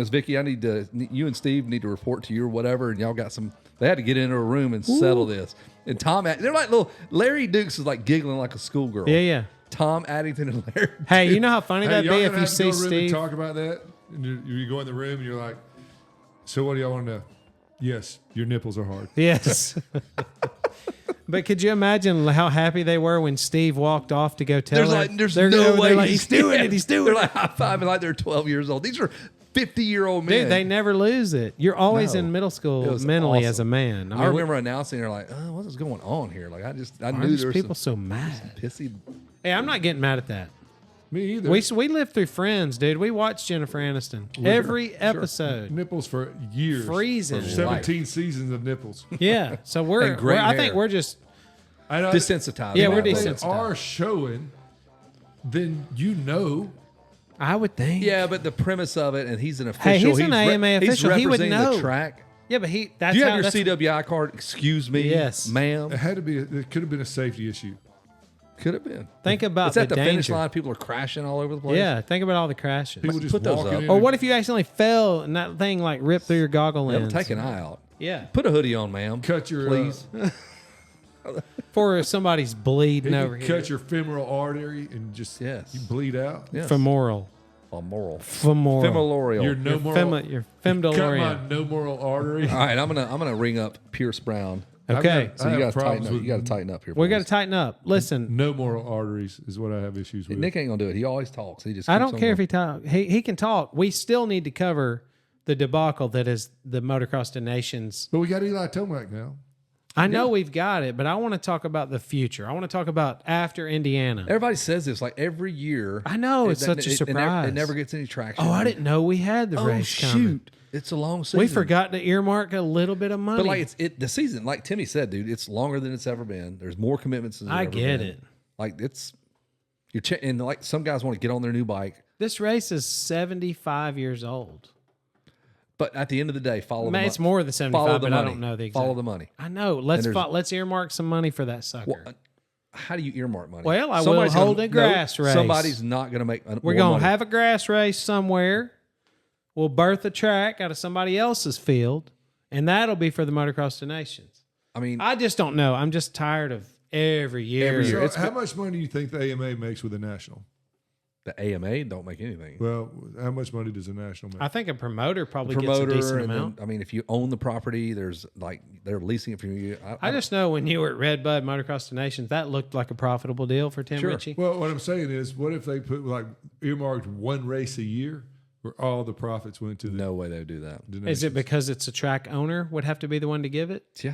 Vicky, you and Steve need to report to you or whatever, and y'all got some. They had to get into a room and settle this. And Tom, they're like little Larry Dukes is like giggling like a schoolgirl. Yeah, yeah. Tom Addington and Larry. Hey, you know how funny Hey, that'd y'all be gonna if you have to go see in the room and Steve? talk about that. And you go in the room and you're like, "So what do y'all want to know?" "Yes, your nipples are hard." Yes. But could you imagine how happy they were when Steve walked off to go tell her? There's They're no over way there like, he's doing it. He's doing They're it. like high fiving like they're 12 years old. These are 50-year-old men. Dude, they never lose it. You're always No. in middle It school was mentally awesome. as a man. I remember announcing her like, "What is going on here?" Like I why knew are these there was people some so mad? pissy. Hey, I'm not getting mad at that. Me either. We lived through Friends, dude. We watched Jennifer Aniston every episode. Nipples for years. Freezing. 17 seasons of nipples. Yeah, so And great I think hair. we're just I know, Desensitized. Yeah, we're if they desensitized. are showing, then you know. I would think. Yeah, but the premise of it, and he's an official. Hey, he's an AMA official. He's He would representing know. the track. Yeah, but that's Do you how have your that's- CWI card? Excuse me, Yes. ma'am. It had to be. It could have been a safety issue. Could have been. Think about It's at the finish danger. line. People are crashing all over the place. Yeah, think about all the crashes. People just put those walking up. in. Or and- what if you accidentally fell and that thing like ripped through your goggle They'll lens? take an eye out. Yeah, Put a hoodie on, ma'am. Cut your please. for somebody's bleeding You over can here. cut your femoral artery and just Yes. you bleed out. Yes. Femoral. Moral. Femoral. Femoral. Your no Your moral. your Cut my femdolorian. no moral artery. All right, I'm gonna ring up Pierce Brown. Okay, So I you have got to tighten problems up. with You got to tighten up here. we got to boys. tighten up. Listen, No moral arteries is what I have issues with. Nick ain't gonna do it. He always talks. He just. I keeps don't on care if going. he talk. He can talk. We still need to cover the debacle that is the Motocross to Nations. But we got Eli Tomac now. I know we've got it, but I want to talk about the future. I want to talk about after Indiana. Everybody says this like every year. I know, it's such a surprise. It never gets any traction. Oh, I didn't know we had the Oh race coming. shoot! It's a long season. We forgot to earmark a little bit of money. But like the season, like Timmy said, dude, it's longer than it's ever been. There's more commitments than there's I ever get been. it. Like and like some guys want to get on their new bike, This race is 75 years old. but at the end of the day, follow. Man, the it's more than 75, follow the but money. I don't know the exact. Follow the money. I know. Let's earmark some money for that sucker. Well, how do you earmark money? Well, I will Somebody's hold gonna- a grass race. Somebody's not going to make. We're going to have a grass race somewhere. We'll birth a track out of somebody else's field, and that'll be for the Motocross to Nations. I mean, I just don't know. I'm just tired of every year. Every year. So how much money do you think the AMA makes with a national? the AMA don't make anything. Well, how much money does a national make? I think a promoter probably Promoter, gets a decent and amount. then, I mean, if you own the property, there's like they're leasing it from you. I just know when you were at Redbud Motocross to Nations, that looked like a profitable deal for Tim Sure. Ritchie. Well, what I'm saying is, what if they put like earmarked one race a year where all the profits went to the no way they would do that. Is it nations? because it's a track owner would have to be the one to give it? Yeah.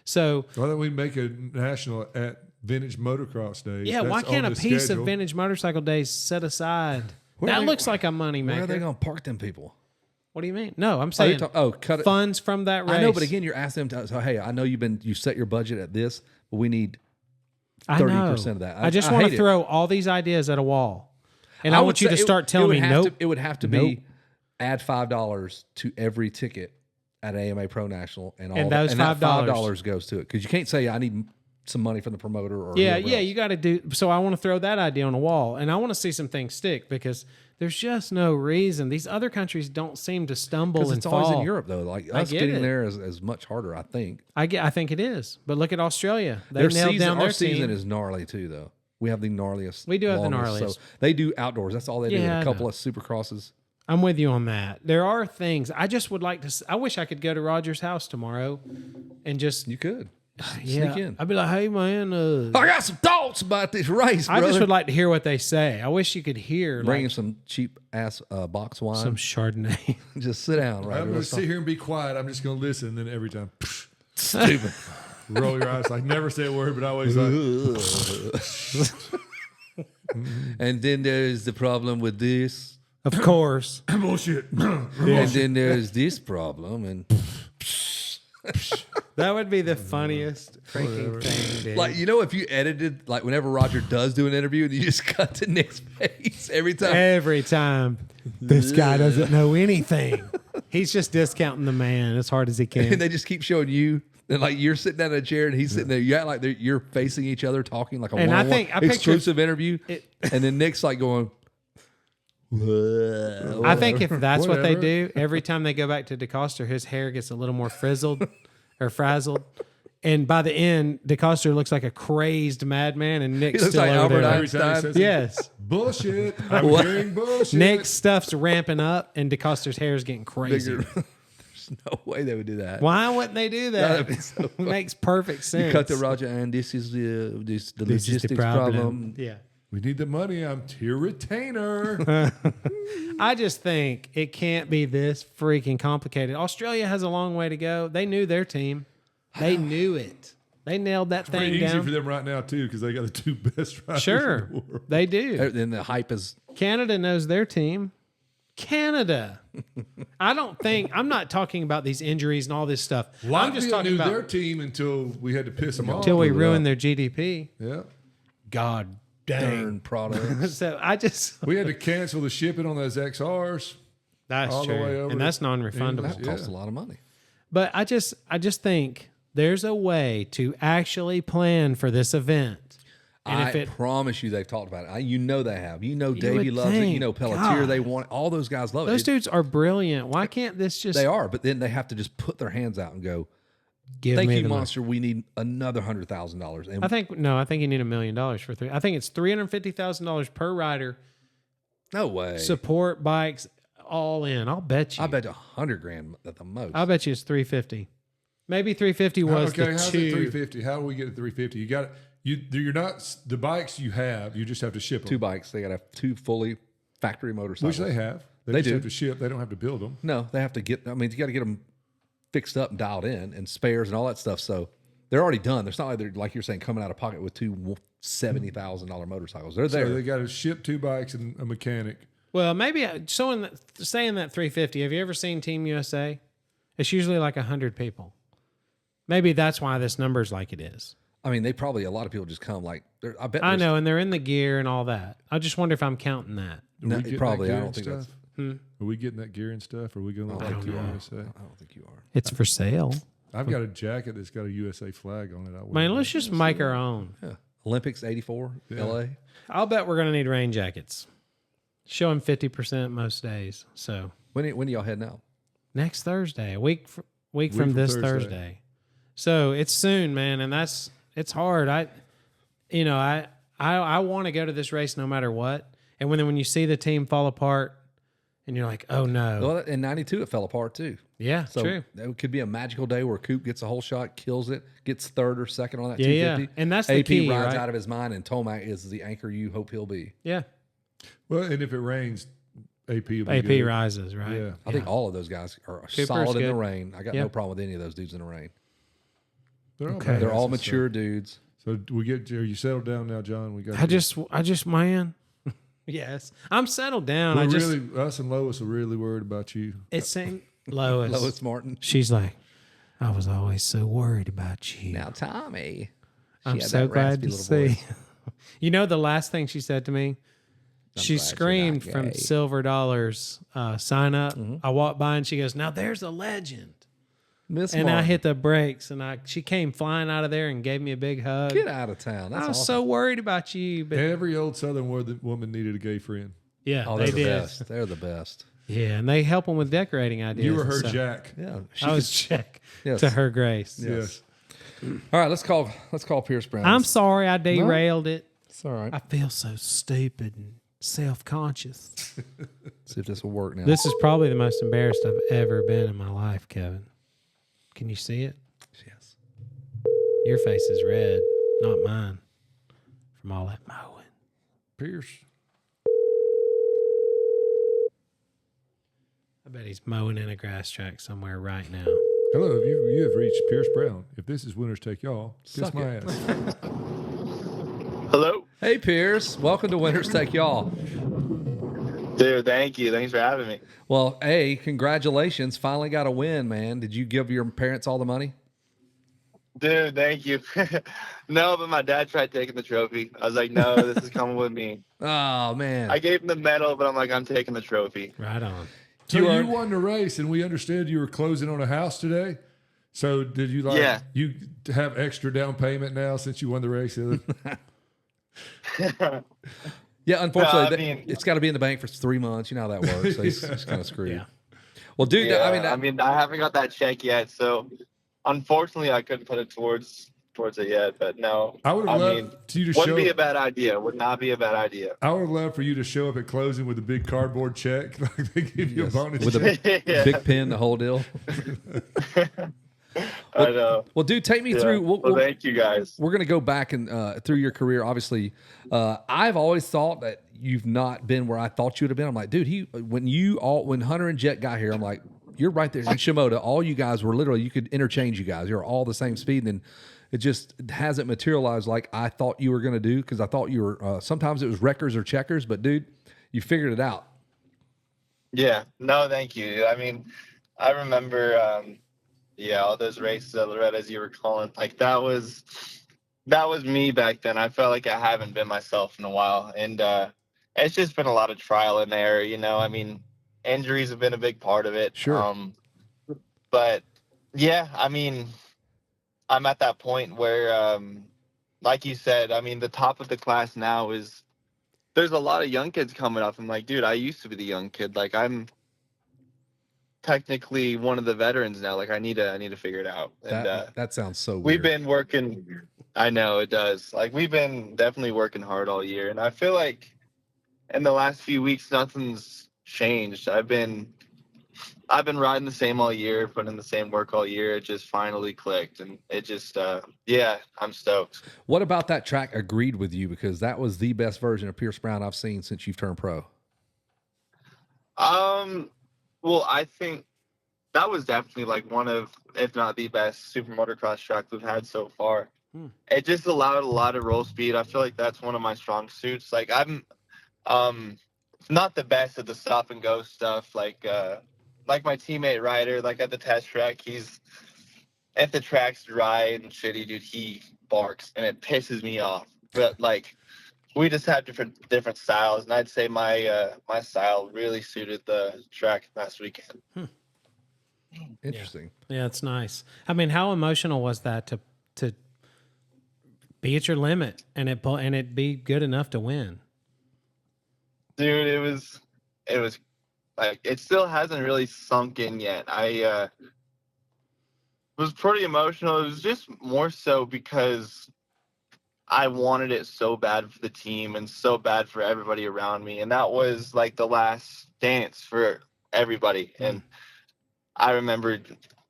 So Why don't we make a national at Vintage Motocross Days? yeah, why That's can't a on the piece schedule. of Vintage Motorcycle Days set aside? Where are That they- looks like a money Where are maker. they going to park them people? What do you mean? No, I'm Oh, you're saying cut it. funds from that race. I know, but again, you're asking them to. So hey, I know you set your budget at this, but we need I know. 30% of that. I just I want hate to it. throw all these ideas at a wall, and I would want you say to start it telling would me have nope. to- it would have to Nope. be add $5 to every ticket at AMA Pro National, and all And that, those and that $5 $5 goes to it because you can't say I need some money from the promoter or Yeah, whoever yeah, else. you got to do. So I want to throw that idea on a wall, and I want to see some things stick because there's just no reason. These other countries don't seem to stumble Because and it's fall. always in Europe though. Like us get getting it. there is much harder, I think. I think it is. But look at Australia. They Their nailed season, down our their season team. is gnarly too, though. We have the gnarliest. We do have the longest, gnarliest. So they do outdoors. That's all they do. Yeah, I A couple know. of supercrosses. I'm with you on that. There are things I just would like to. I wish I could go to Roger's house tomorrow and just You could yeah. sneak in. I'd be like, hey man, I got some thoughts about this race, I brother. just would like to hear what they say. I wish you could hear Bring like, some cheap ass box wine. some Chardonnay. Just sit down, right? I'm going to sit here and be quiet. I'm just going to listen. And then every time, Stupid. roll your eyes. Like never say a word, but I always like. And then there's the problem with this, Of course. Bullshit. and then there's this problem, and That would be the funniest freaking thing, dude. like if you edited like whenever Roger does do an interview, and you just cut to Nick's face every time. Every time. This guy doesn't know anything. He's just discounting the man as hard as he And can. they just keep showing you, and like you're sitting down in a chair, and he's sitting there. You act like you're facing each other, talking like a And I one-on-one think- I picture- exclusive interview. And then Nick's like going, I think if that's what they Whatever. do, every time they go back to DeCoster, his hair gets a little more frizzled or frazzled. And by the end, DeCoster looks like a crazed madman, and Nick's looks still like over Albert there. Every time he Einstein. says Yes. bullshit. I'm What? hearing bullshit. Nick's stuff's ramping up, and DeCoster's hair is getting crazy. bigger. There's no way they would do that. Why wouldn't they do That'd that? be so funny. Makes perfect sense. You cut to Roger, and this is the This is logistics the problem. Yeah. We need the money. I'm tier retainer. I just think it can't be this freaking complicated. Australia has a long way to go. They knew their team. They knew it. They nailed that Pretty thing easy down. for them right now too, because they got the 2 best riders Sure, in the world. they do. And the hype is Canada knows their team. Canada. I'm not talking about these injuries and all this stuff. I'm just Latvia talking knew about their team until we had to piss them off. until we with ruined that. their GDP. Yeah. God dang. darn product. So We had to cancel the shipping on those XRs. that's All the way true. over And that's non-refundable. England. That costs a lot of money. But I just think there's a way to actually plan for this event. And I if it promise you, they've talked about it. You know they have. You know Davey would loves it. You think, know Pelletier. God. They want it. All those guys love those it. dudes are brilliant. Why can't this just They are, but then they have to just put their hands out and go, give "Thank me you, the money? Monster. We need another $100,000." And I think you need $1 million for three. I think it's $350,000 per rider. no way. Support bikes all in. I'll bet you. I bet $100,000 at the most. I'll bet you it's 350. Maybe 350 was Okay, the how's it two. 350? How do we get it 350? You got it. You're not the bikes you have. You just have to ship them. 2 bikes. They got to have 2 fully factory motorcycles. Which they have. They just do. have to ship. They don't have to build them. No, they have to get. I mean, you got to get them fixed up and dialed in, and spares and all that stuff. So they're already done. There's not like they're, like you're saying, coming out of pocket with 2 $70,000 motorcycles. They're there. So they got to ship 2 bikes and a mechanic. Well, maybe saying that 350. Have you ever seen Team USA? It's usually like 100 people. Maybe that's why this number's like it is. I mean, they probably a lot of people just come like. I bet. I there's- know, and they're in the gear and all that. I just wonder if I'm counting that. Are No, we getting probably. that I gear don't and think stuff? that's. Are we getting that gear and stuff? Or are we going to look like Team USA? I don't think you are. It's for sale. I've got a jacket that's got a USA flag on it. I wear Man, it. let's just make our own. Yeah. Olympics '84, LA. I'll bet we're going to need rain jackets. Showing 50% most days. So When do y'all heading out? next Thursday, a week from from this Thursday. Thursday. So it's soon, man, and it's hard. I want to go to this race no matter what. And when you see the team fall apart, and you're like, oh no, Well, in '92 it fell apart too. yeah, So true, it could be a magical day where Coop gets a whole shot, kills it, gets third or second on that Yeah, yeah. 250. And that's the AP key, rides right? out of his mind, and Tomac is the anchor you hope he'll be. yeah. Well, and if it rains, AP will be AP good. rises, right? Yeah. I think all of those guys are Cooper's solid in the good. rain. I got Yeah. no problem with any of those dudes in the rain. They're all, Okay. They're all badasses, mature dudes. So are you settled down now, John? We got. I just man, yes, I'm settled down. Us and Lois are really worried about you. It's saying Lois. Lois Martin. She's like, I was always so worried about you. Now Tommy. I'm had so that glad raspy to little see. voice. You know, the last thing she said to me, she glad you're screamed not from gay. Silver Dollars, sign up. Mm-hmm. I walked by and she goes, now there's a legend. Miss And I Martin. hit the brakes and she came flying out of there and gave me a big hug. Get out of town. That's I was awesome. so worried about you. But Every old Southern woman needed a gay friend. yeah, Oh, they they're the did. best. They're the best. Yeah, and they help them with decorating ideas. You were and her stuff. Jack. Yeah. I was Jack Yes. to her grace. Yes. All right, let's call Pierce Brown. I'm sorry I derailed it. It's all right. I feel so stupid and self-conscious. See if this will work now. This is probably the most embarrassed I've ever been in my life, Kevin. Can you see it? Yes. Your face is red, not mine, from all that mowing. Pierce. I bet he's mowing in a grass track somewhere right now. Hello, you have reached Pierce Brown. If this is Winners Take Y'all, kiss Suck my it. ass. Hello. Hey, Pierce. Welcome to Winners Take Y'all. Dude, thank you. Thanks for having me. Well, congratulations. Finally got a win, man. Did you give your parents all the money? Dude, thank you. No, but my dad tried taking the trophy. I was like, no, this is coming with me. Oh, man. I gave him the medal, but I'm like, I'm taking the trophy. Right on. So you won the race, and we understood you were closing on a house today. So did you Yeah. you have extra down payment now since you won the race? Yeah, unfortunately, No, I mean- it's got to be in the bank for 3 months. You know how that works. So it's kind of screwed. Yeah. Well, dude, Yeah, I mean, I haven't got that check yet, so unfortunately, I couldn't put it towards it yet. But no, I would have loved you to wouldn't show. be a bad idea. Would not be a bad idea. I would have loved for you to show up at closing with a big cardboard check, like they give you a bonus with check. a Yeah. big pin, the whole deal. I know. Well, dude, take me Yeah. through. Well, thank you guys. We're going to go back and through your career. Obviously, I've always thought that you've not been where I thought you would have been. I'm like, dude, when Hunter and Jet got here, I'm like, you're right there in Shimoda. All you guys were literally, you could interchange you guys. You're all the same speed. And it just hasn't materialized like I thought you were going to do, because I thought you were, sometimes it was wreckers or checkers, but dude, you figured it out. Yeah, no, thank you. I mean, I remember, all those races at Loretta, as you were calling, like that was me back then. I felt like I haven't been myself in a while, and it's just been a lot of trial and error. I mean, injuries have been a big part of it. Sure. But yeah, I mean, I'm at that point where, like you said, I mean, the top of the class now there's a lot of young kids coming up. I'm like, dude, I used to be the young kid. Like, I'm technically one of the veterans now. Like, I need to figure it out. And That sounds so weird. we've been working. I know it does. Like, we've been definitely working hard all year, and I feel like in the last few weeks, nothing's changed. I've been riding the same all year, putting in the same work all year. It just finally clicked, and it just, I'm stoked. What about that track agreed with you? Because that was the best version of Pierce Brown I've seen since you've turned pro. Well, I think that was definitely like one of, if not the best super motocross track we've had so far. It just allowed a lot of roll speed. I feel like that's one of my strong suits. Like, I'm not the best at the stop and go stuff. Like my teammate Ryder, like at the test track, if the track's dry and shitty, dude, he barks and it pisses me off. But like, we just have different styles, and I'd say my style really suited the track last weekend. Interesting. Yeah, it's nice. I mean, how emotional was that to be at your limit and it be good enough to win? Dude, it was like, it still hasn't really sunk in yet. I was pretty emotional. It was just more so because I wanted it so bad for the team and so bad for everybody around me. And that was like the last dance for everybody. And I remember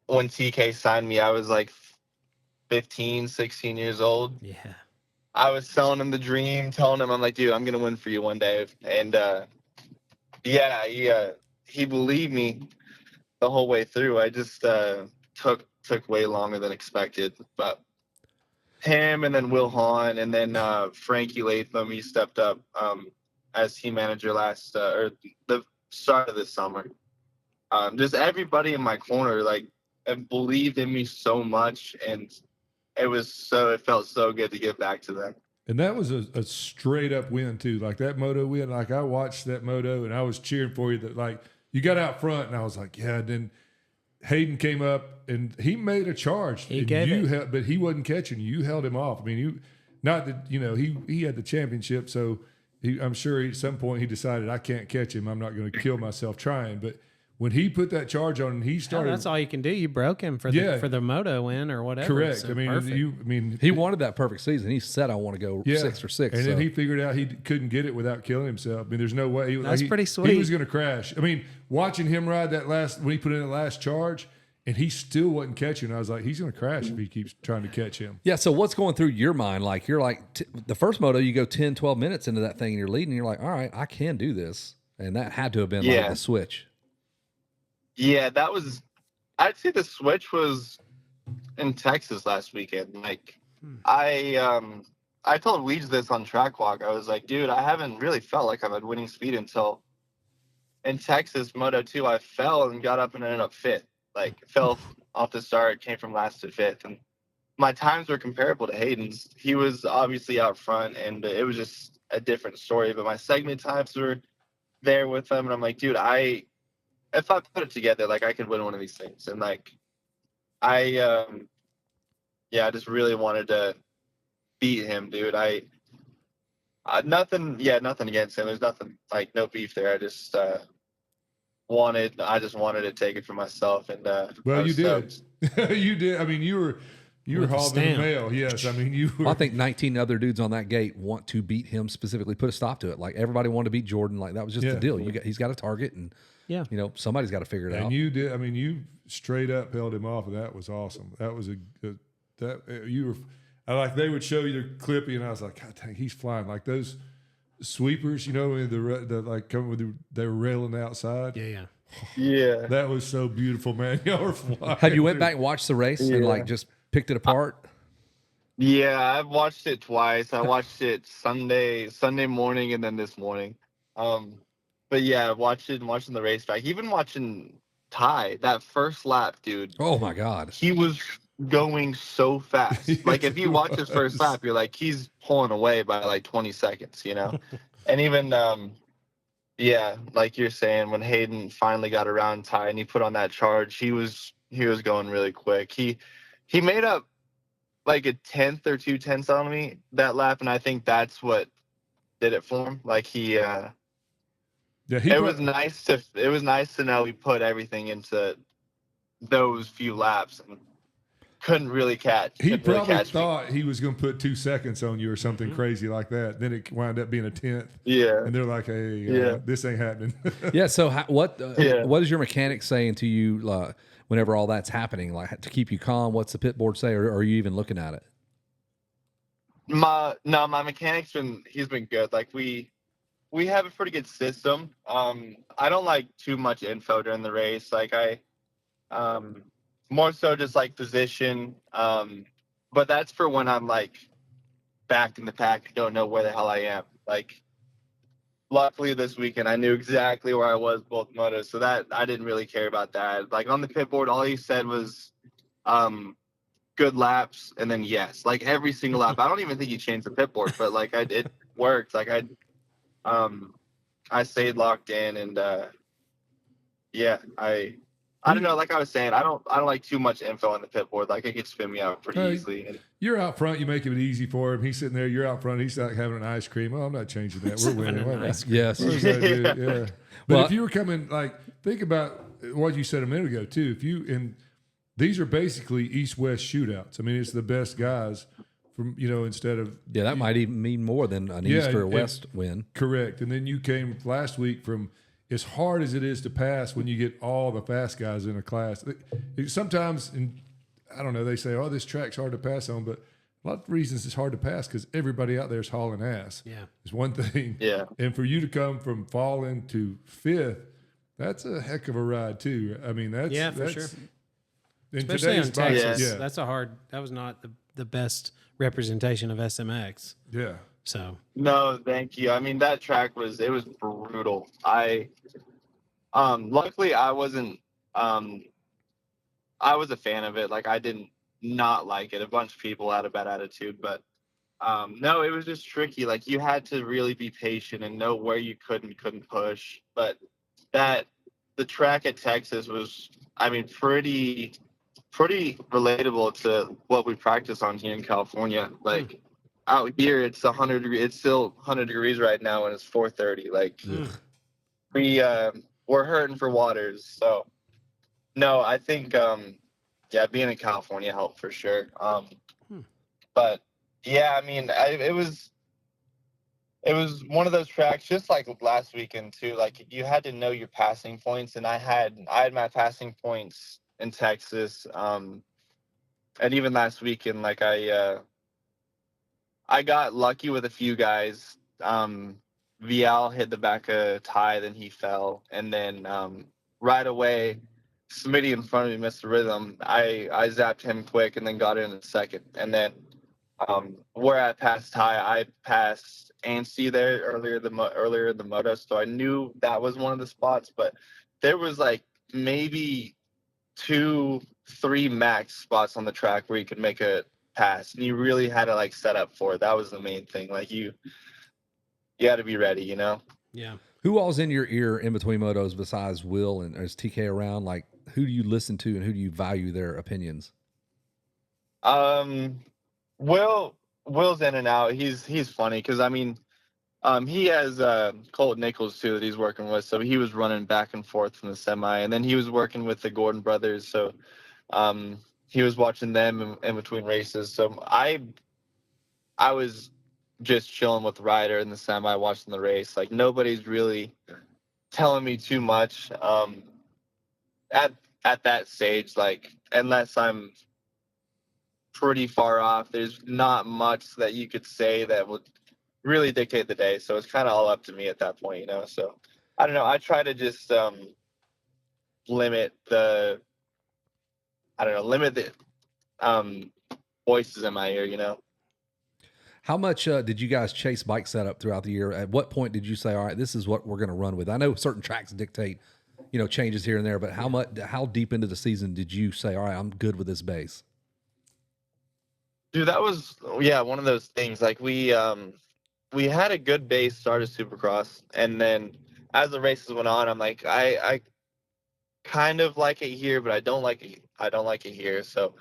when TK signed me, I was like 15, 16 years old. Yeah. I was selling him the dream, telling him, I'm like, dude, I'm going to win for you one day. And he believed me the whole way through. I just took way longer than expected. But him, and then Will Hahn, and then Frankie Latham, he stepped up as team manager or the start of this summer. Just everybody in my corner, like, believed in me so much, and it felt so good to give back to them. And that was a straight up win too. Like that moto win, like I watched that moto and I was cheering for you. That, like, you got out front, and I was like, yeah. And then Hayden came up and he made a charge. He gave it. But he wasn't catching you. You held him off. I mean, he had the championship, so I'm sure at some point he decided, I can't catch him. I'm not going to kill myself trying. But when he put that charge on and he started, that's all you can do. You broke him for the moto win or whatever. Correct. So I mean, he wanted that perfect season. He said, I want to go 6 for 6. And then he figured out he couldn't get it without killing himself. I mean, there's no way. That's pretty sweet. He was going to crash. I mean, watching him ride when he put in the last charge, and he still wasn't catching. I was like, he's going to crash if he keeps trying to catch him. Yeah, so what's going through your mind? Like, you're like, the first moto, you go 10, 12 minutes into that thing, and you're leading, and you're like, all right, I can do this. And that had to have been like the switch. Yeah, I'd say the switch was in Texas last weekend. Like, I told Weege this on track walk. I was like, dude, I haven't really felt like I've had winning speed until in Texas Moto 2. I fell and got up and ended up fifth. Like, fell off the start, came from last to fifth, and my times were comparable to Hayden's. He was obviously out front, and it was just a different story. But my segment times were there with him, and I'm like, dude, if I put it together, like, I could win one of these things. And like, I just really wanted to beat him, dude. Nothing against him. There's nothing, like, no beef there. I just wanted to take it for myself. And well, you did. You did. I mean, you were hauled in the mail. Yes. I mean, you were. I think 19 other dudes on that gate want to beat him specifically, put a stop to it. Like, everybody wanted to beat Jordan. Like, that was just the deal. He's got a target, and somebody's got to figure it out. And you did. I mean, you straight up held him off, and that was awesome. That was they would show you the clippy, and I was like, God dang, he's flying like those sweepers, they were railing outside. Yeah. That was so beautiful, man. Y'all were flying. Have you went back and watched the race and just picked it apart? Yeah, I've watched it twice. I watched it Sunday morning, and then this morning. Um, but yeah, watching the racetrack, even watching Ty that first lap, dude. Oh my God. He was going so fast. Like Yes, if he you watch his first was. lap, you're like he's pulling away by like 20 seconds, you know. And even yeah, like you're saying, when Hayden finally got around Ty and he put on that charge, he was going really quick. He made up like a tenth or 2/10 on me that lap, and I think that's what did it for him. Like Yeah, he it put. was nice to know he put everything into those few laps and He couldn't really probably catch me. thought he was going to put 2 seconds on you or something crazy like that. Then it wound up being a tenth. Yeah, And they're like, "Hey, Yeah. this ain't happening." Yeah. So what Yeah. what is your mechanic saying to you whenever all that's happening? Like to keep you calm? What's the pit board say, or are you even looking at it? my mechanic's he's been good. Like we have a pretty good system. I don't like too much info during the race. Like more so just like position. But that's for when I'm like back in the pack and don't know where the hell I am. Like luckily this weekend I knew exactly where I was both motos, so that I didn't really care about that. Like on the pit board, all he said was good laps and then yes. Like every single lap. I don't even think he changed the pit board, but like it worked. Like I stayed locked in and yeah, I don't know. Like I was saying, I don't like too much info on the pit board. Like it could spin me out pretty Hey, easily. And, You're out front. You make it easy for him. He's sitting there. You're out front. He's like having an ice cream. Oh, I'm not changing that. We're winning. having an ice Yes. What was that, dude? Yeah. But Well- if you were coming, like, think about what you said a minute ago too. If you and these are basically east-west shootouts. I mean, it's the best guys from instead of Yeah, that might even mean more than an east or a west win. correct. And then you came last week from as hard as it is to pass when you get all the fast guys in a class. Sometimes, and I don't know, they say, "Oh, this track's hard to pass on," but a lot of reasons it's hard to pass because everybody out there is hauling ass. Yeah. It's one thing. Yeah. And for you to come from falling to fifth, that's a heck of a ride too. I mean, that's For sure. In Especially on today's bikes, Texas. yeah, That's that was not the best representation of SMX. yeah. So no, thank you. I mean that track was brutal. Luckily I wasn't I was a fan of it. Like I didn't not like it. A bunch of people had a bad attitude, but no, it was just tricky. Like you had to really be patient and know where you could and couldn't push. But the track at Texas was, I mean, pretty relatable to what we practice on here in California. Like out here, it's 100 degrees. It's still 100 degrees right now, and it's 4:30. Like we're hurting for waters. So no, I think yeah, being in California helped for sure. But yeah, I mean, it was one of those tracks, just like last weekend too. Like you had to know your passing points, and I had my passing points in Texas, and even last weekend, like I got lucky with a few guys. Vial hit the back of Ty, then he fell, and then right away, Smitty in front of me missed the rhythm. I zapped him quick, and then got in second, and then where I passed Ty, I passed Anstey there earlier in the moto, so I knew that was one of the spots. But there was like maybe 2-3 max spots on the track where you could make a pass, and you really had to like set up for it. That was the main thing. Like you had to be ready, you know. yeah. Who all's in your ear in between motos besides Will and is TK around? Like, who do you listen to and who do you value their opinions? Will's in and out. He's funny because I mean, he has Colt Nichols too that he's working with, so he was running back and forth from the semi, and then he was working with the Gordon brothers, so he was watching them in between races. So I was just chilling with Ryder in the semi, watching the race. Like nobody's really telling me too much at that stage. Like unless I'm pretty far off, there's not much that you could say that would really dictate the day. So it's kind of all up to me at that point, you know. So I don't know. I try to just limit the voices in my ear, you know. How much did you guys chase bike setup throughout the year? At what point did you say, all right, this is what we're going to run with? I know certain tracks dictate, changes here and there, but how deep into the season did you say, all right, I'm good with this base? Dude, that was one of those things. Like we had a good base start of Supercross, and then as the races went on, I'm like, I kind of like it here, but I don't like it here. So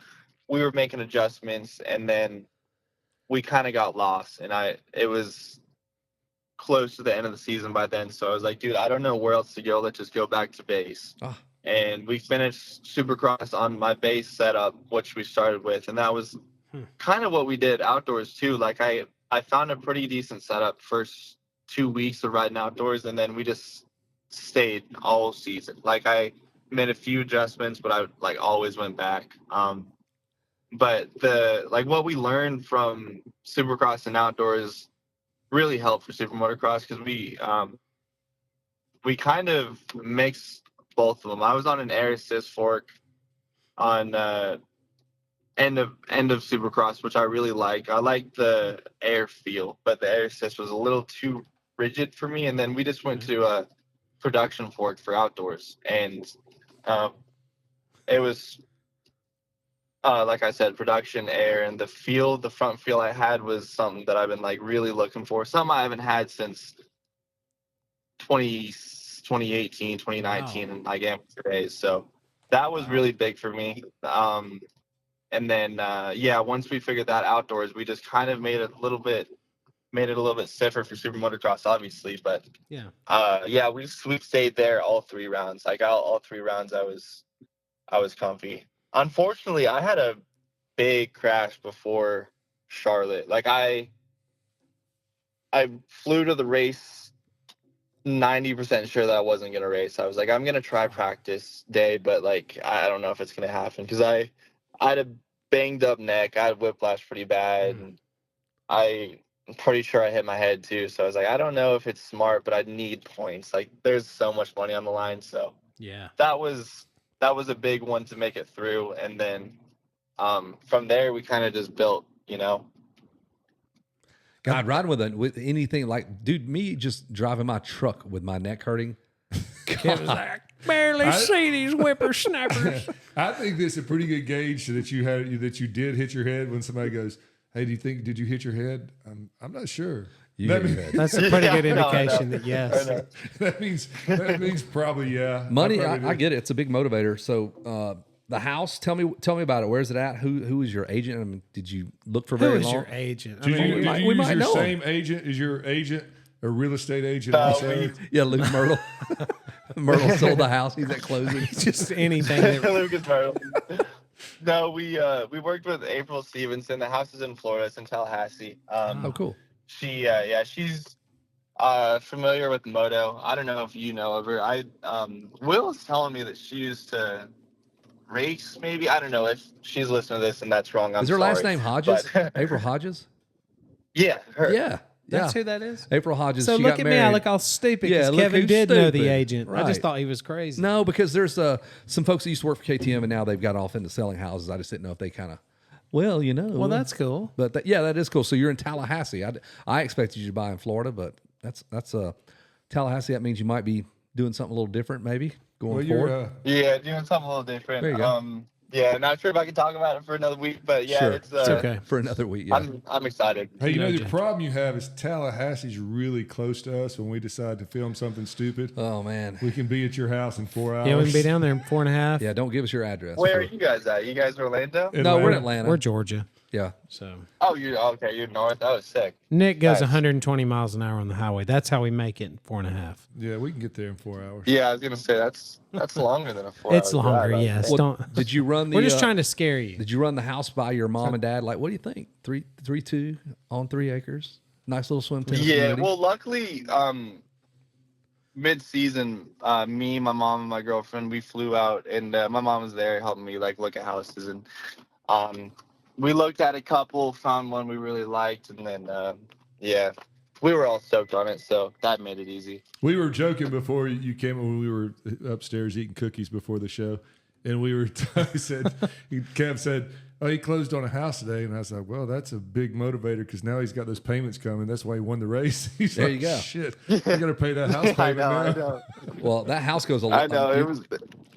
we were making adjustments, and then we kind of got lost, and it was close to the end of the season by then. So I was like, dude, I don't know where else to go. Let's just go back to base. Oh. And we finished Supercross on my base setup, which we started with, and that was kind of what we did outdoors too. Like I found a pretty decent setup first 2 weeks of riding outdoors, and then we just stayed all season. Like I made a few adjustments, but I like always went back. But what we learned from Supercross and outdoors really helped for Super Motocross, because we kind of mixed both of them. I was on an air assist fork on end of Supercross, which I really like. I like the air feel, but the air assist was a little too rigid for me. And then we just went to a production fork for outdoors, and it was like I said, production air, and the front feel I had was something that I've been like really looking for. Something I haven't had since 2018, 2019, Wow. and like amateur days. So that was really big for me. And then once we figured that outdoors, we just kind of made it a little bit stiffer for Super Motocross, obviously. But we stayed there all 3 rounds. Like all 3 rounds, I was comfy. Unfortunately, I had a big crash before Charlotte. Like I flew to the race 90% sure that I wasn't going to race. I was like, I'm going to try practice day, but like, I don't know if it's going to happen, because I had a banged up neck. I had whiplash pretty bad. And I'm pretty sure I hit my head too. So I was like, I don't know if it's smart, but I need points. Like there's so much money on the line. So Yeah. that was a big one to make it through. And then from there, we kind of just built, God, riding with anything like, dude, me just driving my truck with my neck hurting. It was like, barely see these whippersnappers. I think this is a pretty good gauge that you did hit your head when somebody goes, hey, did you hit your head? I'm not sure. That's a pretty good indication that yes. That means probably, yeah. Money, I get it. It's a big motivator. So the house, tell me about it. Where's it at? Who is your agent? I mean, did you look for very Who is long? your agent? Did you we use might your know same agent? Is your agent a real estate agent also? Yeah, Luke Myrtle. Myrtle sold the house. He's at closing. Just anything. That, Lucas Myrtle. No, we worked with April Stevenson. The house is in Florida. It's in Tallahassee. Oh, cool. She's familiar with moto. I don't know if you know of her. Will is telling me that she used to race, maybe. I don't know if she's listening to this and that's wrong. Is her last name Hodges? April Hodges? Yeah, her. Yeah. that's who that is? April Hodges. So she look got at married. me. I look all stupid because Yeah, look Kevin who's did know the stupid. agent. I Right. just thought he was crazy. No, because there's some folks that used to work for KTM and now they've got off into selling houses. I just didn't know if they kind of, well, Well, that's cool. But that is cool. So you're in Tallahassee. I expected you to buy in Florida, but that's Tallahassee. That means you might be doing something a little different, maybe going forward. Yeah, doing something a little different. There you go. Yeah, not sure if I can talk about it for another week, but yeah, Sure. it's okay. For another week. Yeah. I'm excited. Hey, the Judge. problem you have is Tallahassee's really close to us when we decide to film something stupid. Oh man. We can be at your house in 4 hours. Yeah, we can be down there in 4.5. Yeah. Don't give us your address. Where are you guys at? You guys Orlando? No, we're in Atlanta. We're Georgia. Yeah. So Oh, you're okay. You're north. Oh, sick. Nick goes Nice. 120 miles an hour on the highway. That's how we make it in 4.5. Yeah, we can get there in 4 hours. Yeah, I was gonna say that's longer than a 4 It's longer, yes. Well, Don't. Did you run the? We're just trying to scare you. Did you run the house by your mom and dad? Like, what do you think? 3-2 on 3 acres. Nice little swim tennis Yeah, community. well, luckily, mid-season, me, my mom, and my girlfriend, we flew out, and my mom was there helping me like look at houses, and we looked at a couple, found one we really liked, and then we were all stoked on it, so that made it easy. We were joking before you came when we were upstairs eating cookies before the show, and we were Kev said, oh, he closed on a house today. And I was like, well, that's a big motivator because now he's got those payments coming. That's why he won the race. He's There like, you go. shit, I got to pay that house I payment know, I now. know. Well, that house goes a I lot. know. It was,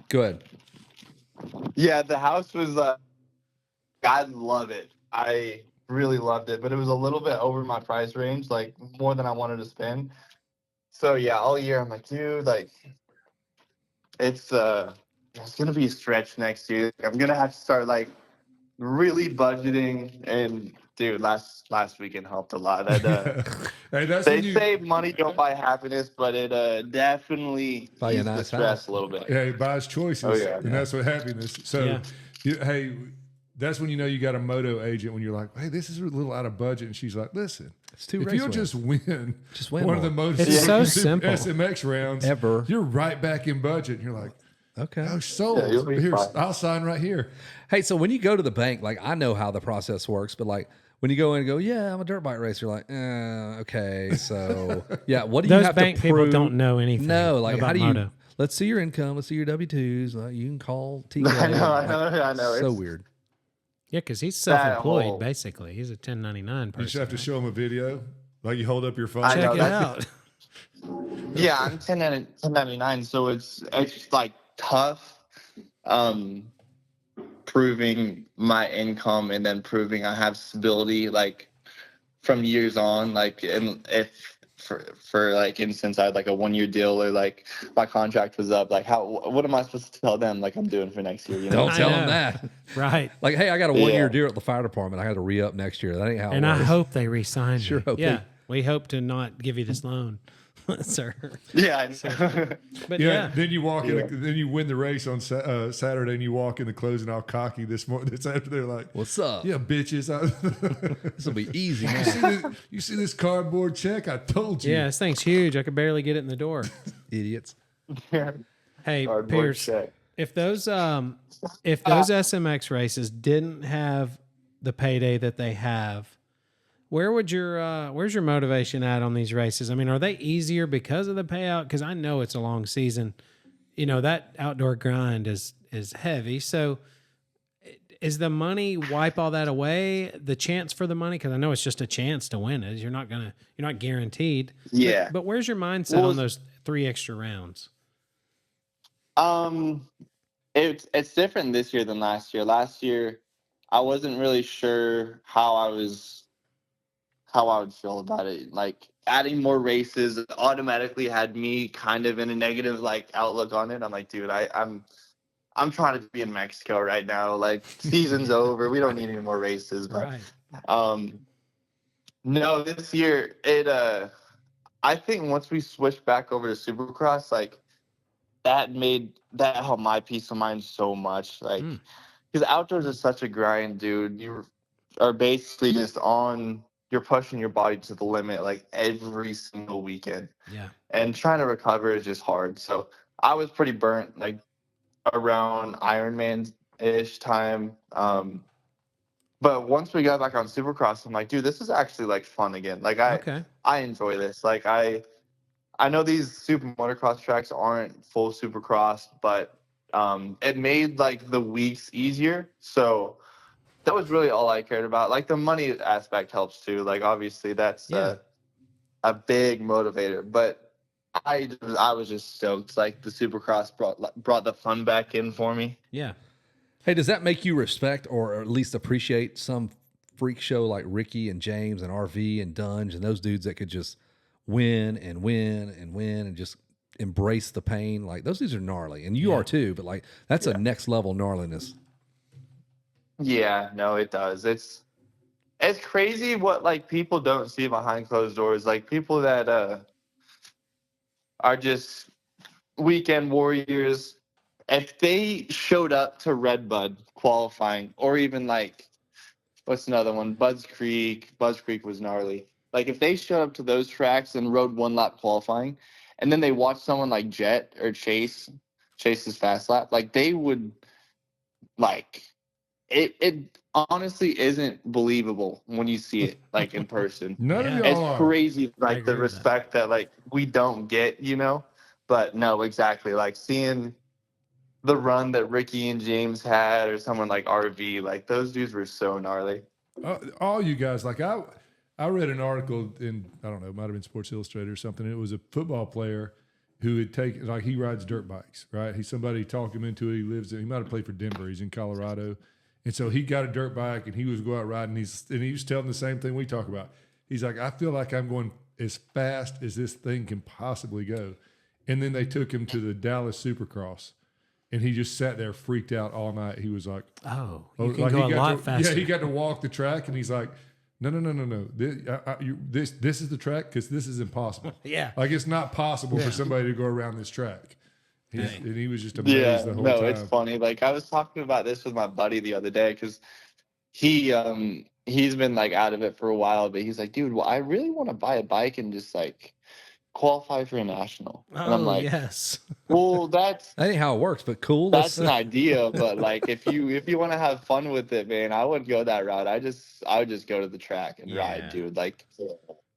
Go ahead. yeah, the house was, I love it. I really loved it, but it was a little bit over my price range, like more than I wanted to spend. So yeah, all year I'm like, dude, like it's gonna be a stretch next year. I'm gonna have to start like really budgeting, and dude, last weekend helped a lot. Hey, that's They when you, say money don't buy happiness, but it definitely Buy you a eased the nice stress house. a little bit. yeah, it buys choices. Oh, yeah. And that's what happiness. So, Yeah. hey, that's when you know you got a moto agent when you're like, hey, this is a little out of budget. And she's like, listen, It's 2 if race you'll wins. just win, Just win one of more. the most It's so expensive simple. SMX rounds Ever. you're right back in budget. And you're like, Okay. oh, sold. Yeah, you'll be Here, fine. I'll sign right here. Hey, so when you go to the bank, like I know how the process works, but like when you go in and go, yeah, I'm a dirt bike racer, like, okay, so yeah, what do you Those have bank to people prove? don't know anything. No, like about how do you? moto. Let's see your income. Let's see your W-2s. You can call TK. I know, Like, I know. So It's- weird. Yeah, because he's That self-employed whole- basically. He's a 1099 person. You just have to right? show them a video. Like you hold up your phone. I Check know, it that's- out. Yeah, I'm 1099, so it's like tough proving my income and then proving I have stability like from years on, like, and if for like instance I had like a 1-year deal or like my contract was up, like what am I supposed to tell them like I'm doing for next year, you know? Don't I tell know. them that. Right. Like, hey, I got a 1-year Yeah. deal at the fire department. I got to re-up next year. That ain't how it And I works. hope they re-sign Sure me. hope Yeah. they- We hope to not give you this loan, sir. Yeah, I know. But Yeah, yeah. then you walk Yeah. in. Then you win the race on Saturday, and you walk in the closing all cocky this morning. This after they're like, What's up? "Yeah, bitches, This will be easy you, now. see this, you see this cardboard check? I told you." Yeah, this thing's huge. I could barely get it in the door. Idiots. Hey, Cardboard Pierce, check. if those SMX races didn't have the payday that they have, where's your motivation at on these races? I mean, are they easier because of the payout? Because I know it's a long season. You know, that outdoor grind is heavy. So is the money wipe all that away? The chance for the money? Because I know it's just a chance to win it. You're not guaranteed. Yeah. But where's your mindset Well, on those 3 extra rounds? It's different this year than last year. Last year, I wasn't really sure how I would feel about it. Like adding more races automatically had me kind of in a negative like outlook on it. I'm like, dude, I'm trying to be in Mexico right now. Like season's over. We don't need any more races. But Right. no, this year I think once we switched back over to Supercross, like that helped my peace of mind so much. Like, because outdoors is such a grind, dude. You are basically just you're pushing your body to the limit like every single weekend, Yeah. and trying to recover is just hard. So I was pretty burnt, like around Ironman-ish time. But once we got back on Supercross, I'm like, dude, this is actually like fun again. Like I enjoy this. Like I know these super motocross tracks aren't full Supercross, but it made like the weeks easier. So that was really all I cared about. Like the money aspect helps too. Like obviously that's a big motivator. But I was just stoked. Like the Supercross brought the fun back in for me. Yeah. Hey, does that make you respect or at least appreciate some freak show like Ricky and James and RV and Dunge and those dudes that could just win and win and win and just embrace the pain? Like those dudes are gnarly, and you are too. But like that's a next level gnarliness. Yeah, no, it does. It's crazy what like people don't see behind closed doors. Like people that are just weekend warriors. If they showed up to Redbud qualifying, or even like what's another one? Budds Creek. Budds Creek was gnarly. Like if they showed up to those tracks and rode one lap qualifying, and then they watched someone like Jet or Chase's fast lap, like they would like it honestly isn't believable when you see it like in person. None Yeah. of It's y'all are. crazy, I like agree the with that. respect that like we don't get, you know. But no, exactly. Like seeing the run that Ricky and James had, or someone like RV. Like those dudes were so gnarly. All you guys, like I read an article in, I don't know, it might have been Sports Illustrated or something. It was a football player who had taken, like he rides dirt bikes, right? Somebody talked him into it. He might have played for Denver. He's in Colorado. And so he got a dirt bike and he was going out riding. And he was telling the same thing we talk about. He's like, I feel like I'm going as fast as this thing can possibly go. And then they took him to the Dallas Supercross. And he just sat there freaked out all night. He was like, oh, you can go a lot faster. Yeah, he got to walk the track and he's like, no. This is the track because this is impossible. Yeah. Like it's not possible for somebody to go around this track. And he was just amazed the whole time. It's funny. Like I was talking about this with my buddy the other day because he's been like out of it for a while, but he's like, dude, well, I really want to buy a bike and just like qualify for a national. And I'm like, yes. Well, that ain't how it works, but cool. That's an idea. But like, if you want to have fun with it, man, I wouldn't go that route. I would just go to the track and ride, dude. Like,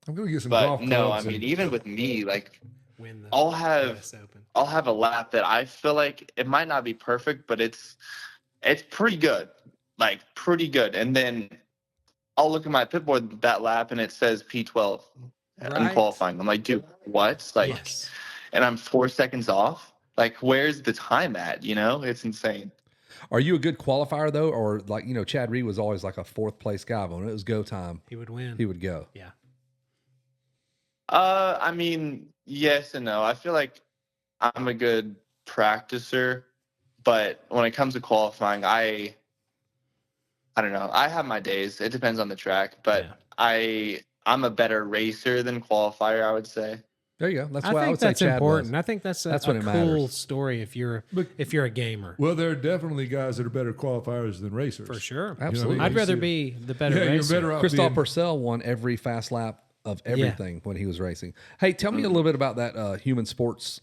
I'm gonna get some golf clubs. No, I mean, even with me, like, I'll have a lap that I feel like it might not be perfect, but it's pretty good, like pretty good. And then I'll look at my pit board that lap and it says P12 in qualifying. I'm like, dude, what? Like, and I'm 4 seconds off. Like, where's the time at? You know, it's insane. Are you a good qualifier though, or like Chad Reed was always like a fourth place guy, but when it was go time, he would win. He would go. Yeah. I mean, yes and no. I feel like I'm a good practicer, but when it comes to qualifying, I don't know. I have my days. It depends on the track, but I'm a better racer than qualifier, I would say. There you go. That's I why I would say Chad important. was. I think that's a when it cool matters. story if you're a gamer. Well, there are definitely guys that are better qualifiers than racers. For sure. Absolutely. You know what I mean? I'd rather be the better racer. You're better off Christophe being- Purcell won every fast lap of everything when he was racing. Hey, tell me a little bit about that human sports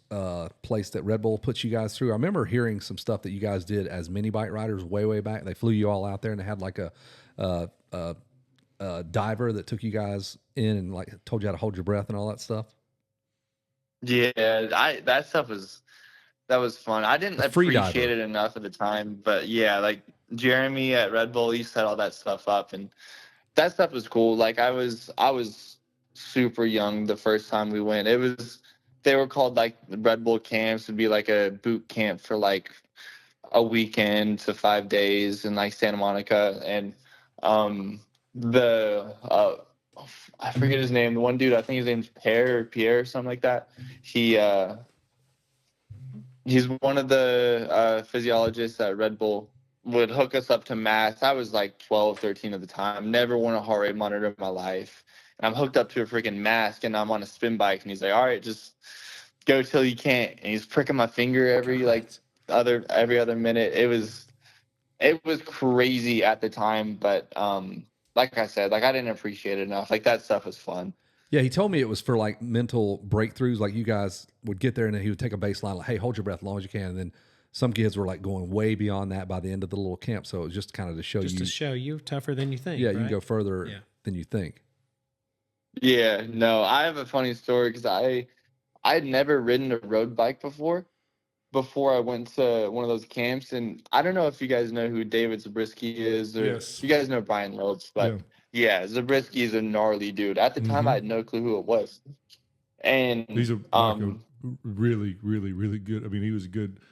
place that Red Bull puts you guys through. I remember hearing some stuff that you guys did as mini bike riders way back. They flew you all out there and they had like a diver that took you guys in and like told you how to hold your breath and all that stuff. Yeah, that stuff was fun. I didn't appreciate it enough at the time, but yeah, like Jeremy at Red Bull, he set all that stuff up, and that stuff was cool. Like I was super young the first time we went. They were called like the Red Bull camps. It'd be like a boot camp for like a weekend to 5 days in like Santa Monica, and I forget his name. The one dude, I think his name's Pierre or something like that. He's one of the physiologists at Red Bull. Would hook us up to mats. I was like 12, 13 at the time. Never worn a heart rate monitor in my life. And I'm hooked up to a freaking mask and I'm on a spin bike. And he's like, all right, just go till you can't. And he's pricking my finger every other minute. It was crazy at the time. But like I said, like I didn't appreciate it enough. Like that stuff was fun. Yeah, he told me it was for like mental breakthroughs. Like you guys would get there and then he would take a baseline, like, hey, hold your breath as long as you can. And then some kids were like going way beyond that by the end of the little camp. So it was just kind of to show you tougher than you think. Yeah, right? you can go further than you think. Yeah, no, I have a funny story because I had never ridden a road bike before I went to one of those camps. And I don't know if you guys know who David Zabriskie is, or you guys know Brian Rhodes, but yeah, Zabriskie is a gnarly dude. At the time, I had no clue who it was. And he's a really, really, really good. I mean, he was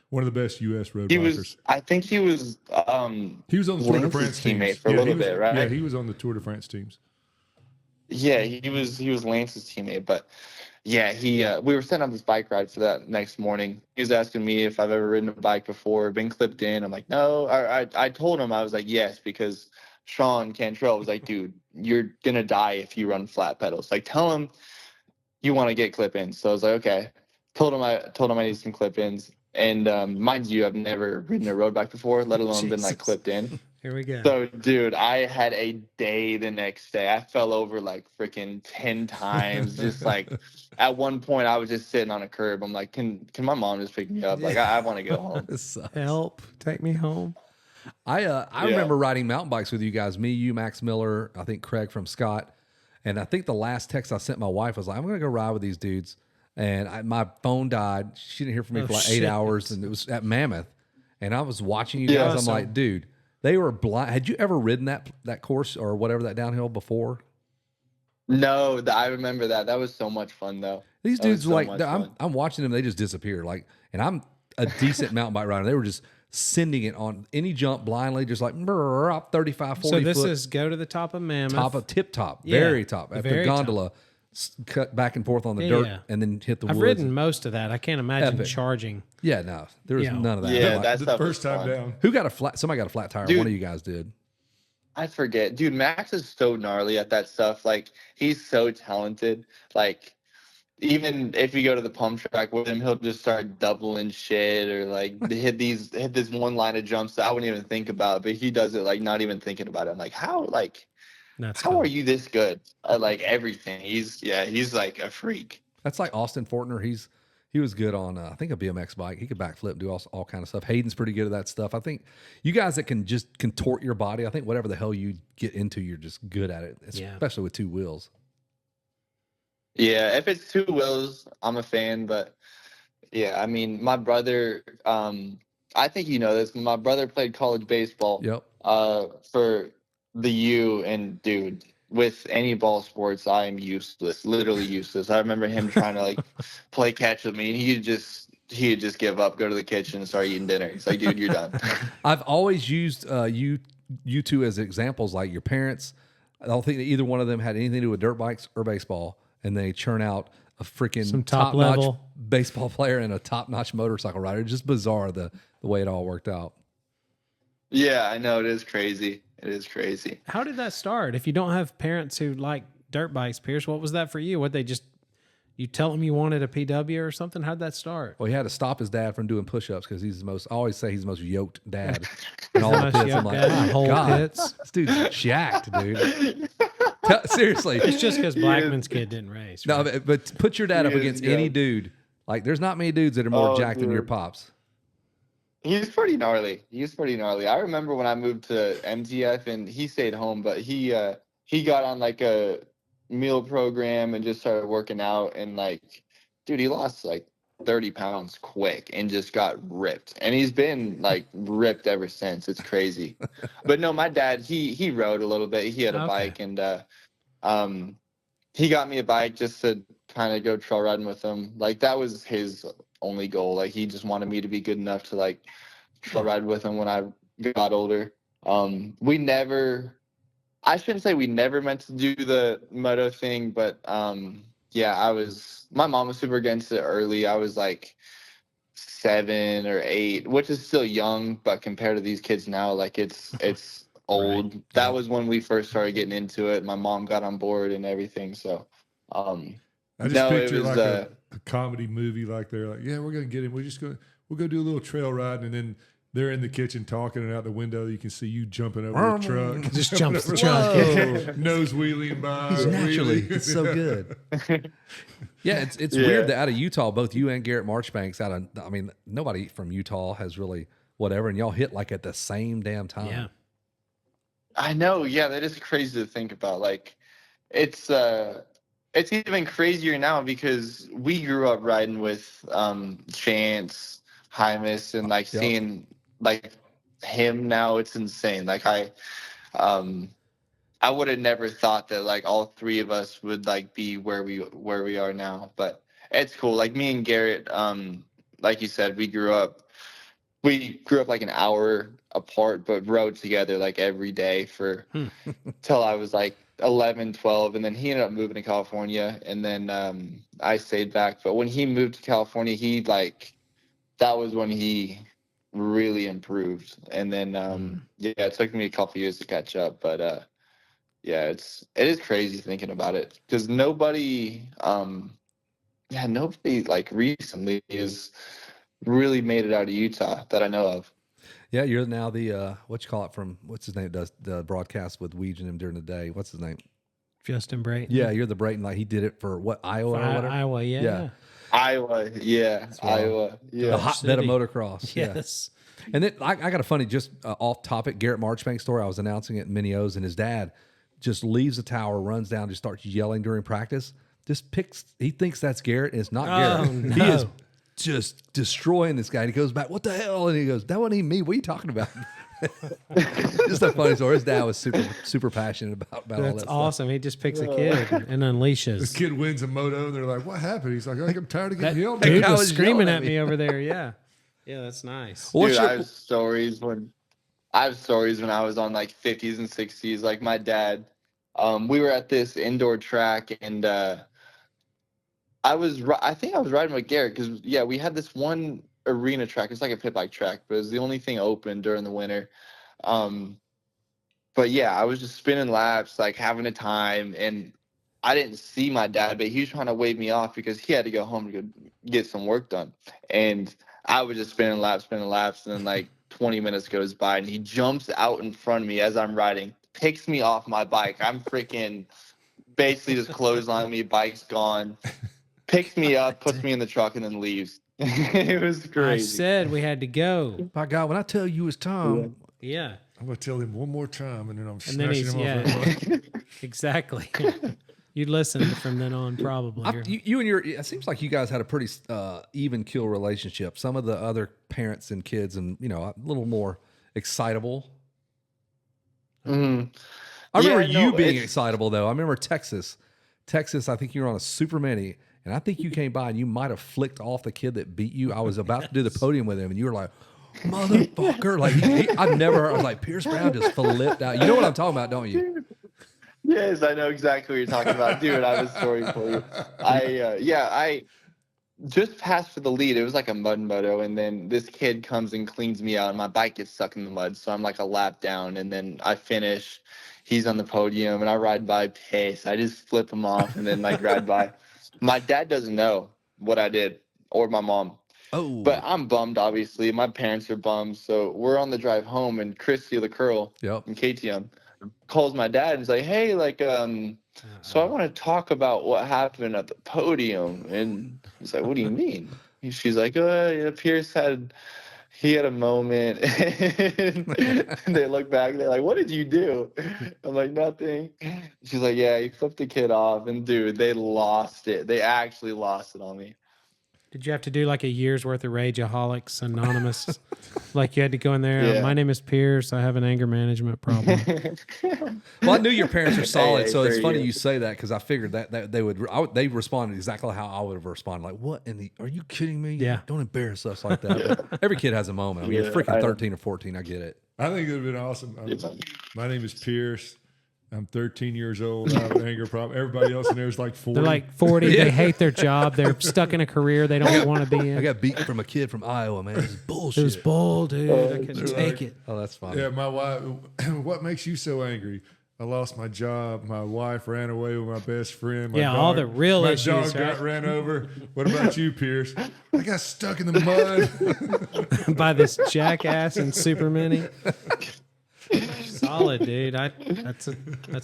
one of the best U.S. road bikers. I think he was on the Tour de France teammate for a little bit, right? Yeah, he was on the Tour de France teams. Yeah, he was Lance's teammate, but yeah, we were setting up this bike ride for that next morning. He was asking me if I've ever ridden a bike before, been clipped in. I'm like, no. I told him, I was like, yes, because Sean Cantrell was like, dude, you're gonna die if you run flat pedals. Like, tell him you want to get clip ins. So I was like, okay. Told him I need some clip ins. And mind you, I've never ridden a road bike before, let alone been like clipped in. Here we go. So, dude, I had a day the next day. I fell over like freaking 10 times. Just like at one point, I was just sitting on a curb. I'm like, can my mom just pick me up? Like, I want to go home. Help, take me home. I remember riding mountain bikes with you guys. Me, you, Max Miller, I think Craig from Scott. And I think the last text I sent my wife was like, I'm going to go ride with these dudes. And my phone died. She didn't hear from me for like 8 hours. And it was at Mammoth. And I was watching you guys. I'm Awesome. like, dude, they were blind. Had you ever ridden that course or whatever, that downhill before? No, I remember that. That was so much fun though. These That was dudes so like much fun. I'm watching them. They just disappear. Like, and I'm a decent mountain bike rider. They were just sending it on any jump blindly, just like up 35, 40 So this foot. is go to the top of Mammoth. Top of tip top, Yeah, very top. the After very gondola, cut back and forth on the Yeah, dirt, yeah. and then hit the I've woods. ridden most of that. I can't imagine Epic. charging. Yeah, no, there was Yeah. none of that. Yeah, Like, that The stuff was first time fun. down. who got a flat? Somebody got a flat tire. Dude. One of you guys did. I forget. Dude, Max is so gnarly at that stuff. Like, he's so talented. Like, even if you go to the pump track with him, he'll just start doubling shit or like hit this one line of jumps that I wouldn't even think about. But he does it like not even thinking about it. I'm like, how That's how cool. are you this good at like everything? He's like a freak. That's like Austin Fortner. He was good on I think a BMX bike. He could backflip, do all kind of stuff. Hayden's pretty good at that stuff. I think you guys that can just contort your body. I think whatever the hell you get into, you're just good at it, Yeah. especially with two wheels. Yeah, if it's two wheels, I'm a fan. But yeah, I mean, my brother, I think you know this. My brother played college baseball. Yep. For the U, and dude, with any ball sports, I am useless, literally useless. I remember him trying to like play catch with me, and he'd just give up, go to the kitchen, and start eating dinner. He's like, dude, you're done. I've always used you two as examples. Like your parents, I don't think that either one of them had anything to do with dirt bikes or baseball, and they churn out a freaking Some top top-notch level. baseball player and a top-notch motorcycle rider. It's just bizarre the way it all worked out. Yeah, I know, it is crazy. It is crazy. How did that start? If you don't have parents who like dirt bikes, Pierce, what was that for you? What you tell them you wanted a PW or something? How'd that start? Well, he had to stop his dad from doing push-ups because he's the most. I always say he's the most yoked dad in all the Most pits. I'm yoked like, dad in oh, the whole God, pits. this dude's jacked, dude. Seriously, It's just because Blackman's kid didn't race. no, right? but put your dad up He is against any yoked. dude. Like, there's not many dudes that are more Oh, jacked than your dude. pops. He's pretty gnarly. I remember when I moved to MTF and he stayed home, but he got on like a meal program and just started working out, and like, dude, he lost like 30 pounds quick and just got ripped. And he's been like ripped ever since. It's crazy. But no, my dad, he rode a little bit. He had a Okay. bike, and he got me a bike just to kind of go trail riding with him. Like, that was his only goal. Like, he just wanted me to be good enough to like trail ride with him when I got older. I shouldn't say we never meant to do the moto thing, but yeah, my mom was super against it early. I was like 7 or 8, which is still young, but compared to these kids now, like it's old. Right. That was when we first started getting into it. My mom got on board and everything. So I just no, it picture was like a comedy movie, like they're like, yeah, we're gonna get him. We'll go do a little trail riding, and then they're in the kitchen talking, and out the window you can see you jumping over the truck. Just jumps the Whoa. truck. Nose wheeling by. He's naturally, wheeling. it's so good. Yeah, it's Yeah. weird that out of Utah, both you and Garrett Marchbanks nobody from Utah has really whatever, and y'all hit like at the same damn time. Yeah. I know, yeah, that is crazy to think about. Like, it's even crazier now because we grew up riding with Chance, Hymus, and like Yep. seeing like him now. It's insane. Like, I would have never thought that like all three of us would like be where we are now. But it's cool. Like, me and Garrett, like you said, we grew up like an hour apart, but rode together like every day for till I was like 11, 12. And then he ended up moving to California, and then I stayed back. But when he moved to California, that was when he really improved. And then yeah, it took me a couple years to catch up, but yeah, it is crazy thinking about it, because nobody like recently has really made it out of Utah that I know of. Yeah, you're now the what's his name, does the broadcast with Weege and him during the day. What's his name? Justin Brayton. Yeah, you're the Brayton. Like, he did it for what, Iowa or whatever? Iowa, yeah. Yeah. Iowa, yeah, wild. Iowa, The yeah. hotbed of City. motocross. Yeah. Yes. And then I got a funny, just off topic, Garrett Marchbank story. I was announcing it in Minneo's, and his dad just leaves the tower, runs down, just starts yelling during practice. He thinks that's Garrett, and it's not Oh, Garrett. no. He is just destroying this guy. And he goes back, what the hell? And he goes, that wasn't even me. What are you talking about? Just a funny story. His dad was super passionate about all that That's stuff. awesome. He just picks a kid and unleashes. This kid wins a moto, and they're like, "What happened?" He's like, "I'm tired of getting yelled at." Dude guy was was screaming yelling at at me me. over there. Yeah. Yeah, that's nice. What's Dude, your- I have stories when I was on like 50s and 60s. Like my dad, we were at this indoor track, and I think I was riding with Garrett because we had this one arena track. It's like a pit bike track, but it was the only thing open during the winter. But yeah, I was just spinning laps, like having a time, and I didn't see my dad, but he was trying to wave me off because he had to go home to go get some work done. And I was just spinning laps, and then like 20 minutes goes by, and he jumps out in front of me as I'm riding, picks me off my bike. I'm freaking basically just clotheslining me, bike's gone, picks me up, puts me in the truck, and then leaves. It was I crazy. said we had to go. By God, when I tell you it's Tom, Yeah. I'm gonna tell him one more time, and then I'm And then snatching he's, him off. yeah, exactly. You listened from then on, probably. you and it seems like you guys had a pretty even keel relationship. Some of the other parents and kids, and a little more excitable. Mhm. I remember Yeah, you no, being it's- excitable though. I remember Texas. I think you were on a super mini, and I think you came by and you might have flicked off the kid that beat you. I was about to do the podium with him, and you were like, "Motherfucker!" Like I've never heard. I was like, Pierce Brown just flipped out. You know what I'm talking about, don't you? Yes, I know exactly what you're talking about, dude. I have a story for you. I just passed for the lead. It was like a mud moto, and then this kid comes and cleans me out, and my bike gets stuck in the mud. So I'm like a lap down, and then I finish. He's on the podium, and I ride by pace. I just flip him off, and then like ride by. My dad doesn't know what I did, or my mom. Oh, But I'm bummed, obviously. My parents are bummed. So we're on the drive home, and Christy, the curl, yep. and KTM, calls my dad and is like, "Hey, like, so I want to talk about what happened at the podium." And he's like, "What do you mean?" She's like, yeah, Pierce he had a moment." And they look back, they're like, "What did you do?" I'm like, "Nothing." She's like, "Yeah, he flipped the kid off." And dude, they lost it. They actually lost it on me. Did you have to do like a year's worth of Rageaholics Anonymous? Like you had to go in there. Yeah. My name is Pierce. I have an anger management problem. Well, I knew your parents were solid, Hey, so it's very funny good. you say that because I figured that they would. They responded exactly how I would have responded. Like, what in the? Are you kidding me? Yeah. Don't embarrass us like that. But every kid has a moment. I mean, you're Yeah, freaking I- 13 or 14. I get it. I think it would have been awesome. Yeah. My name is Pierce. I'm 13 years old. I have an anger problem. Everybody else in there is like 40. They're like 40. They hate their job. They're stuck in a career they don't want to be in. I got beat from a kid from Iowa, man. This is bullshit. It was bull, dude. I couldn't take it. Oh, that's funny. Yeah, my wife. What makes you so angry? I lost my job. My wife ran away with my best friend. My Yeah, all the real my issues, dog right? got ran over. What about you, Pierce? I got stuck in the mud. By this jackass and super mini. Solid, dude. That's a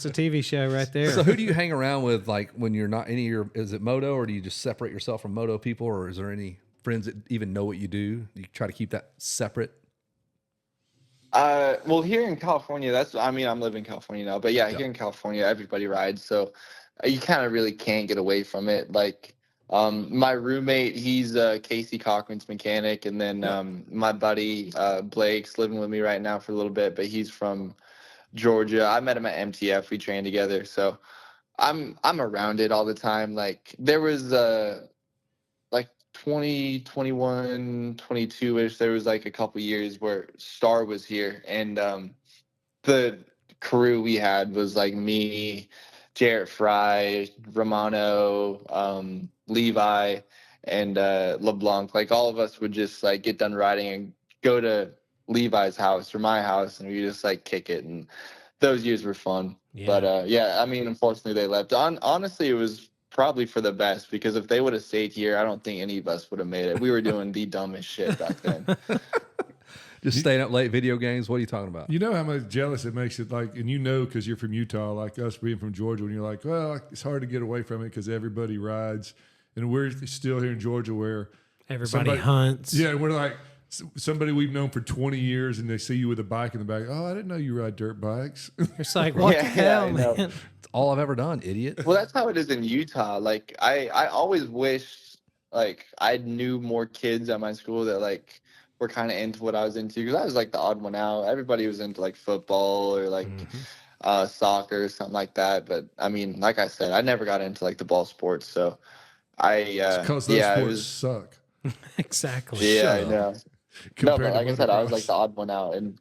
TV show right there. So who do you hang around with, like when you're not any of your? Is it moto, or do you just separate yourself from moto people, or is there any friends that even know what you do? You try to keep that separate. Well, here in California, I'm living in California now, but yeah, here in California, everybody rides, so you kind of really can't get away from it. Like, my roommate, he's Casey Cochran's mechanic, and then my buddy Blake's living with me right now for a little bit, but he's from Georgia. I met him at MTF. We trained together, so I'm around it all the time. Like, there was like 2021, 22-ish, there was like a couple years where Star was here, and the crew we had was like me, Jarrett Fry, Romano, Levi, and LeBlanc. Like, all of us would just like get done riding and go to Levi's house or my house, and we just like kick it, and those years were fun. Yeah. But yeah, I mean, unfortunately they left. Honestly, it was probably for the best, because if they would have stayed here, I don't think any of us would have made it. We were doing the dumbest shit back then. Just staying up late, video games. What are you talking about? You know how much jealous it makes it, like, and you know, because you're from Utah, like us being from Georgia, when you're like, well, it's hard to get away from it because everybody rides, and we're still here in Georgia where Everybody hunts. Yeah, we're like somebody we've known for 20 years, and they see you with a bike in the back. Oh, I didn't know you ride dirt bikes. It's like, what the hell, I know. man? It's all I've ever done, idiot. Well, that's how it is in Utah. Like, I always wish like I knew more kids at my school that like were kind of into what I was into, because I was like the odd one out. Everybody was into like football or like soccer or something like that. But I mean, like I said, I never got into like the ball sports. So Because those yeah, it sports was, suck. Exactly. yeah, Shut I up. know. No, compared but to like I said, I was like motocross. the odd one out, and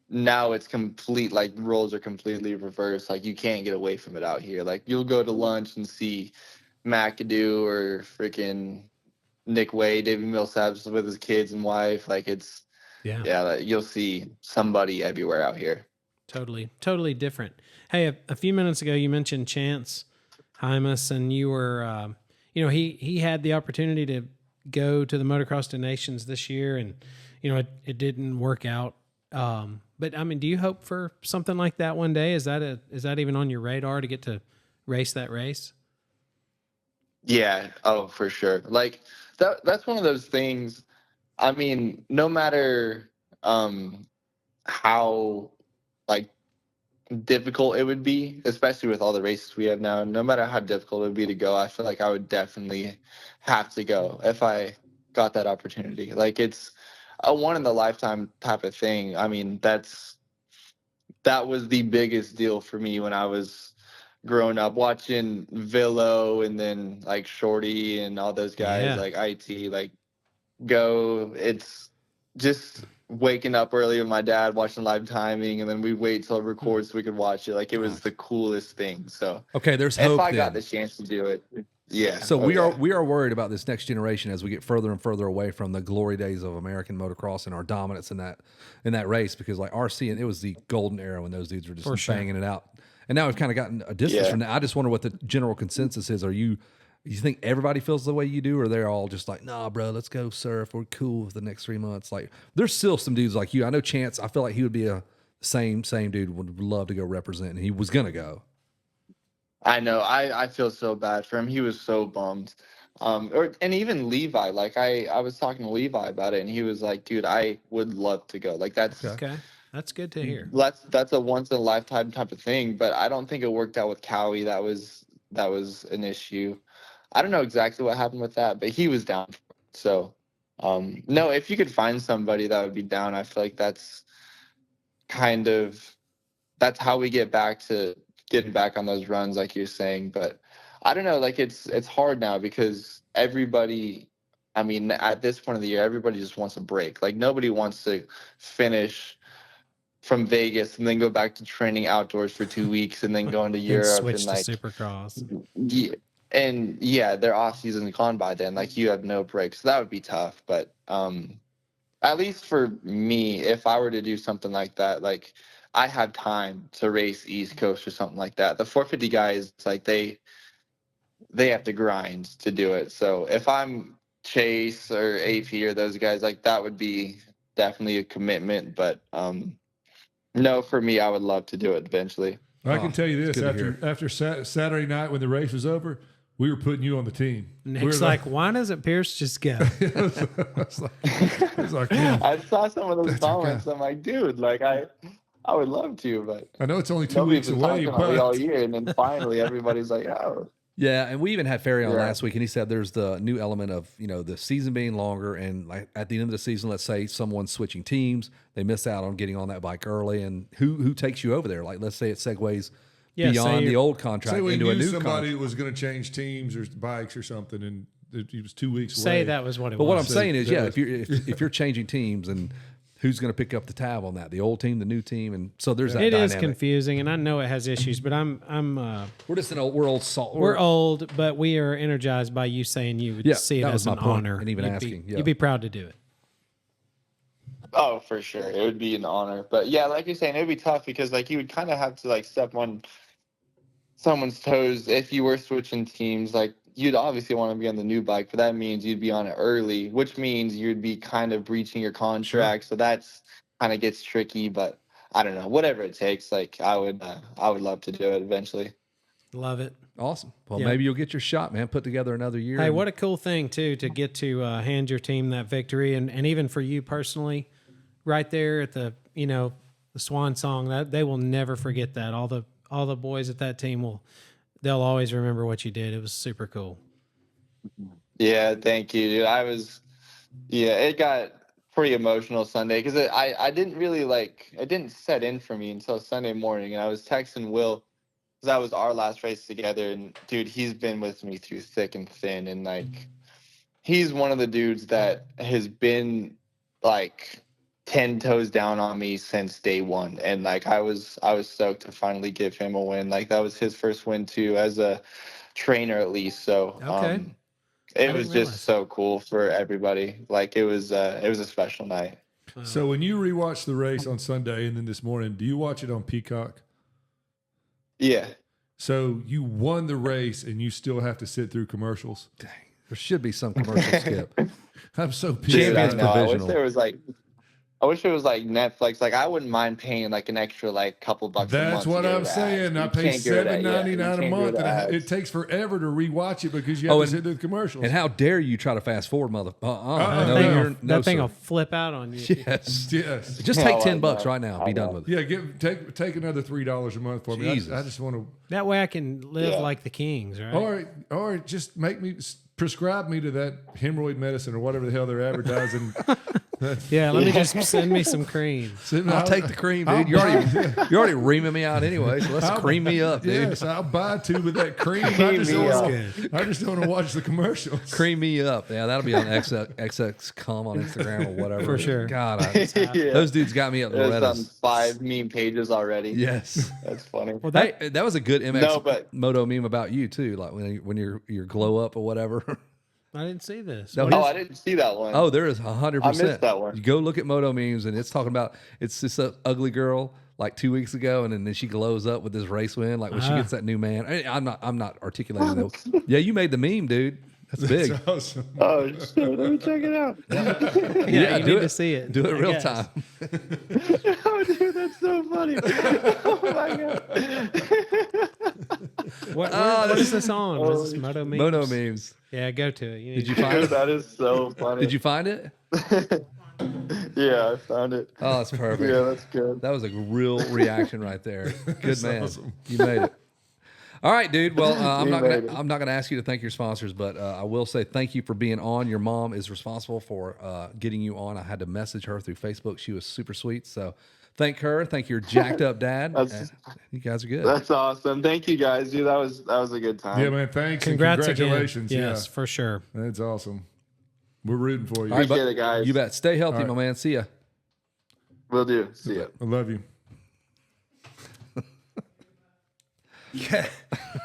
now it's complete. Like roles are completely reversed. Like you can't get away from it out here. Like you'll go to lunch and see McAdoo or freaking Nick Wade, David Millsaps with his kids and wife. Like it's Yeah. yeah, like, you'll see somebody everywhere out here. Totally different. Hey, a few minutes ago you mentioned Chance Hymas, and you were, he had the opportunity to go to the Motocross to Nations this year, and it didn't work out. But I mean, do you hope for something like that one day? Is that even on your radar to get to race that race? Yeah, oh for sure. Like that's one of those things. I mean, no matter how like difficult it would be, especially with all the races we have now, no matter how difficult it would be to go, I feel like I would definitely have to go if I got that opportunity. Like it's a one in a lifetime type of thing. I mean, that was the biggest deal for me when I was growing up, watching Villo and then like Shorty and all those guys Yeah. like IT like go. It's just waking up early with my dad watching live timing, and then we wait till it records so we could watch it. Like it was the coolest thing. So Okay, there's if hope I got the then. chance to do it, yeah. So Oh, we yeah. are worried about this next generation as we get further and further away from the glory days of American motocross and our dominance in that race, because like RC, and it was the golden era when those dudes were just For sure. banging it out. And now we've kind of gotten a distance Yeah. from that. I just wonder what the general consensus is. You think everybody feels the way you do, or they're all just like, nah, bro, let's go surf. We're cool for the next 3 months. Like there's still some dudes like you. I know Chance, I feel like he would be a same dude, would love to go represent, and he was gonna go. I know. I feel so bad for him. He was so bummed. And even Levi, like I was talking to Levi about it, and he was like, dude, I would love to go. Like Okay. That's good to hear. that's a once in a lifetime type of thing. But I don't think it worked out with Cowie. That was an issue. I don't know exactly what happened with that, but he was down for it. So no, if you could find somebody that would be down, I feel like kind of that's how we get back to getting back on those runs like you're saying. But I don't know, like it's hard now because everybody, I mean, at this point of the year, everybody just wants a break. Like nobody wants to finish from Vegas and then go back to training outdoors for 2 weeks and then going to Then Europe and switch to like Supercross. yeah, and yeah, their off season's gone by then. Like you have no break. So that would be tough. But at least for me, if I were to do something like that, like I have time to race East Coast or something like that. The 450 guys, like they have to grind to do it. So if I'm Chase or AP or those guys, like that would be definitely a commitment. But no, for me, I would love to do it eventually. I can tell you it's this: good to hear. after Saturday night when the race was over, we were putting you on the team. Nick's like, why doesn't Pierce just go? it's like, yeah. I saw some of those That's okay. comments. I'm like, dude, like I would love to, but I know it's only 2 nobody's weeks been away, talking about me all but year, and then finally everybody's like, oh, Yeah, and we even had Ferry on Yeah. last week, and he said there's the new element of the season being longer, and like at the end of the season, let's say someone's switching teams, they miss out on getting on that bike early, and who takes you over there? Like let's say it segues Yeah, beyond say the old contract say we into a knew new somebody contract. that was going to change teams or bikes or something, and it was 2 weeks Say away. that was what it But was. what I'm saying is, that yeah, was- if you're changing teams, and who's going to pick up the tab on that? The old team, the new team, and so there's that It dynamic. is confusing, and I know it has issues, but We're just we're old salt. we're old, but we are energized by you saying you would Yeah, see it that as was my an point, honor, and even You'd asking, Be, yeah. You'd be proud to do it. oh, for sure, it would be an honor. But yeah, like you're saying, it would be tough because like you would kind of have to like step on someone's toes if you were switching teams. Like you'd obviously want to be on the new bike, but that means you'd be on it early, which means you'd be kind of breaching your contract. So that's kind of gets tricky. But I don't know, whatever it takes. Like I would love to do it eventually. Love it. Awesome. Well, Yeah. maybe you'll get your shot, man. Put together another year. Hey, and- what a cool thing too to get to hand your team that victory, and even for you personally, right there at the the swan song, that they will never forget that. All the boys at that team they'll always remember what you did. It was super cool. Yeah, thank you, dude. It got pretty emotional Sunday because I didn't really it didn't set in for me until Sunday morning, and I was texting Will because that was our last race together, and dude, he's been with me through thick and thin, and he's one of the dudes that has been 10 toes down on me since day one, and I was stoked to finally give him a win. That was his first win too, as a trainer at least. So Okay. it was just so cool for everybody. It was a special night. So when you rewatch the race on Sunday and then this morning, do you watch it on Peacock? Yeah. So you won the race and you still have to sit through commercials? Dang, there should be some commercial skip. I'm so pissed. Champions I wish provisional. there was I wish it was Netflix. I wouldn't mind paying an extra couple bucks. That's a month what to I'm get saying. I pay $7.99 a month, and it takes forever to rewatch it because you have to sit through the commercials. And how dare you try to fast forward, mother? That thing will flip out on you. Yes. Yes. Just take $10 right now. Be done with it. Yeah, take another $3 a month for me. I just want to. That way I can live like the kings, right? All right, just prescribe me to that hemorrhoid medicine or whatever the hell they're advertising. Yeah, let me just send me some cream. I'll take the cream, dude. You're already reaming me out anyway, so let's cream me up, dude. Yes, I'll buy a tube of that cream. I just don't want to watch the commercials. Cream me up. Yeah, that'll be on XXCom on Instagram or whatever. For sure. God, those dudes got me up There's Loretta's. 5 meme pages already. Yes. That's funny. Well, Hey, that was a good MX Moto meme about you too, when you're glow up or whatever. I didn't see this. No, I didn't see that one. Oh, there is 100%. I missed that one. You go look at Moto memes, and it's talking about it's this ugly girl 2 weeks ago, and then she glows up with this race win, when she gets that new man. I'm not articulating that. Yeah, you made the meme, dude. That's big. That's awesome. Oh, shit, let me check it out. Yeah, you need to see it. Do it I real guess. time. Oh, dude, that's so funny. Oh my god. What is this on? What is this Moto memes? Moto memes. Yeah, go to it. Did you find it? That is so funny. Did you find it? Yeah, I found it. Oh, that's perfect. Yeah, that's good. That was a real reaction right there. Good man. awesome. You made it. All right, dude. Well, I'm not made gonna ask you to thank your sponsors, but I will say thank you for being on. Your mom is responsible for getting you on. I had to message her through Facebook. She was super sweet. So thank her. Thank your jacked up dad. You guys are good. That's awesome. Thank you guys, dude. That was a good time. Yeah, man. Thanks. Congrats and congratulations. again. Yes, Yeah, for sure. that's awesome. We're rooting for you. All right, Appreciate it, guys. You bet. Stay healthy, All right. my man. See ya. Will do. See ya. I love you.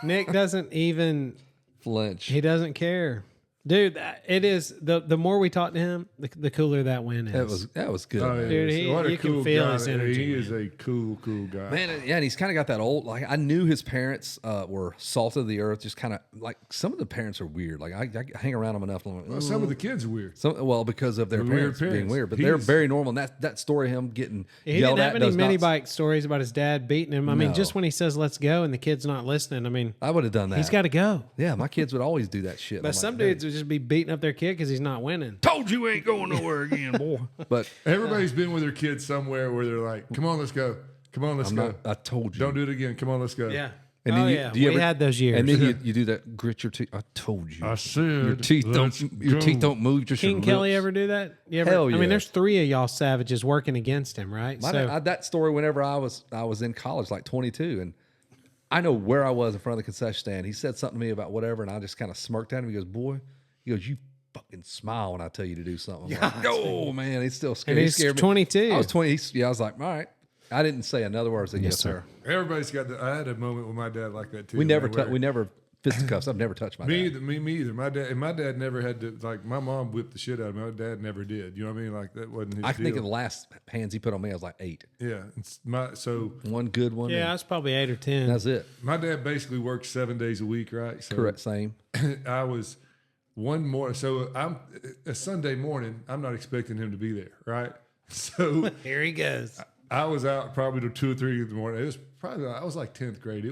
Nick doesn't even, Flinch. he doesn't care. Dude, it is, the more we talk to him, the cooler that win is. That was good. Oh, yeah. Dude, What a you can cool feel guy. his energy, He is man. a cool guy. Man, yeah, and he's kind of got that old. I knew his parents were salt of the earth. Just kind of some of the parents are weird. I hang around them enough. I'm like, Some of the kids are weird. because of their Weird parents being parents. weird, but they're He's- very normal. And that story, him getting He yelled didn't have at, any does mini not- bike stories about his dad beating him. I mean, just when he says "let's go" and the kid's not listening. I mean, I would have done that. he's got to go. Yeah, my kids would always do that shit. But I'm some like, dudes would just be beating up their kid because he's not winning. Told you ain't going nowhere again, boy. but Everybody's been with their kids somewhere where they're like, "Come on, let's go. Come on, let's I'm go. not. I told you. Don't do it again. Come on, let's go." Yeah. And oh then yeah, do you we ever- had those years. And then you do that. Grit your teeth. I told you. I said Your teeth let's go. don't move. Just King your Kelly lips. ever do that? You ever, Hell I yeah. mean, there's 3 of y'all savages working against him, right? That story. Whenever I was in college, 22, and I know where I was in front of the concession stand. He said something to me about whatever, and I just kind of smirked at him. He goes, "Boy," he goes, "You fucking smile when I tell you to do something." I'm like, oh man, he's still scared. and He he's scared me. 22. I was 20. Yeah, I was like, all right. I didn't say another word. I said, yes, sir. Everybody's got. I had a moment with my dad like that too. We never, man, where- we never fisticuffs. I've never touched my Me dad. either. Me either. My dad never had to. My mom whipped the shit out of me. My dad never did. You know what I mean? That wasn't his I deal. think of the last hands he put on me, I was like 8. Yeah. So One good one. yeah, I and was probably 8 or 10. that's it. my dad basically worked 7 days a week, right? So Correct. Same. I was one more. So I'm a Sunday morning. I'm not expecting him to be there, right? So Here he goes. I was out probably till 2 or 3 in the morning. It was probably I was like 10th grade.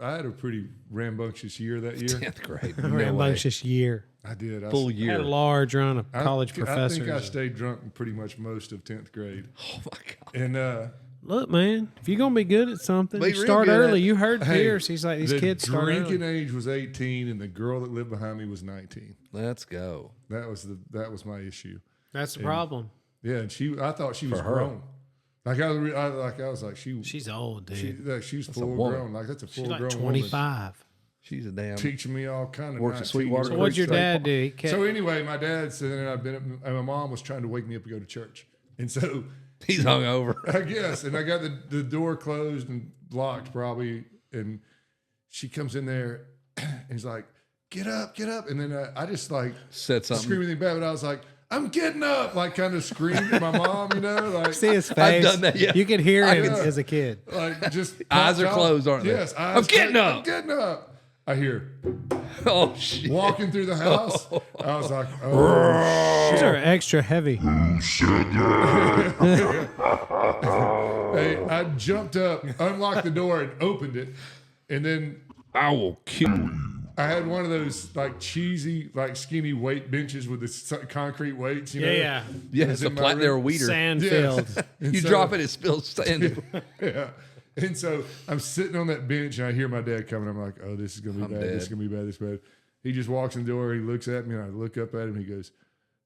I had a pretty rambunctious year that year. 10th grade. No way. Rambunctious year. I did. Full Had year. a large run of college I professors. think I stayed drunk pretty much most of 10th grade. Oh my God. And look, man, if you're gonna be good at something, Be you real start good at early. it. You heard Hey, Pierce. He's like, these the kids start drinking early. age was 18, and the girl that lived behind me was 19. Let's go. That was my issue. That's the problem. Yeah, and I thought she was her. grown. Like I was like She's old, dude. she's a full woman. grown. Like that's a full She's like grown 25. She's a damn. teaching me all kind of Works at Sweetwater. So what'd your dad do? He kept, So anyway, my dad said, and my mom was trying to wake me up to go to church, and so He's hungover. I guess, and I got the door closed and locked probably, and she comes in there, and he's like, get up, and then I just like Said something. screaming anything bad, but I was like, I'm getting up, like kind of screamed at my mom, like see his face. I've done that, yeah. You could hear him can- as a kid. like just Eyes are popped out. closed, aren't they? Yes, eyes I'm getting closed. up. I'm getting up. I hear Oh shit. walking through the house. I was like, oh. These are extra heavy. Hey, I jumped up, unlocked the door, and opened it, and then I will kill you. I had one of those like cheesy, like skinny weight benches with the concrete weights. You know? Yeah, Yeah, It's it's a in my they're a room. weeder. Sand Yeah. field. And You so- drop it, it spills sand. Yeah. And so I'm sitting on that bench, and I hear my dad coming. I'm like, oh, this is gonna be bad. dead. This is gonna be bad. This is bad. He just walks in the door. He looks at me, and I look up at him. And he goes,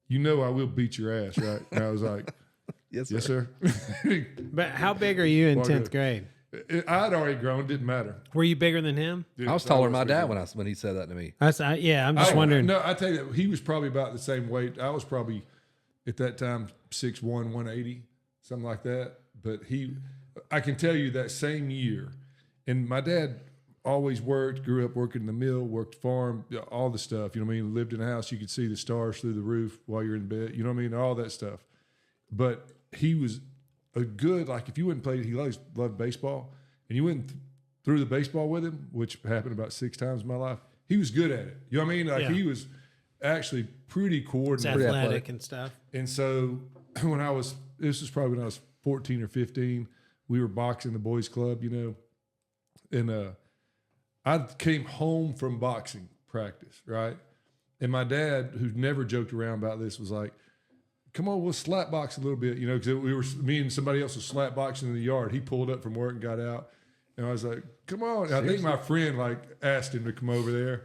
"You know, I will beat your ass, right?" And I was like, Yes, "Yes, sir." But how big are you in Well, 10th good. grade? I'd already grown. Didn't matter. Were you bigger than him? Dude, I was taller than my pretty dad good. when he said that to me. Yeah, I'm just wondering. No, I tell you, he was probably about the same weight. I was probably at that time 6'1", 180, something like that. But I can tell you that same year, and my dad always worked, grew up working in the mill, worked farm, all the stuff. You know what I mean? Lived in a house, you could see the stars through the roof while you're in bed. You know what I mean? All that stuff. But he was a good, like if you went and played, he always loved baseball, and you went through the baseball with him, which happened about 6 times in my life. He was good at it. You know what I mean? Like Yeah. he was actually pretty It's coordinated. athletic and stuff. And so this was probably when I was 14 or 15, we were boxing the boys club, you know, and I came home from boxing practice, right? And my dad, who never joked around about this, was like, come on, we'll slap box a little bit, you know, because me and somebody else was slap boxing in the yard. He pulled up from work and got out. And I was like, come on. And I think my friend like asked him to come over there.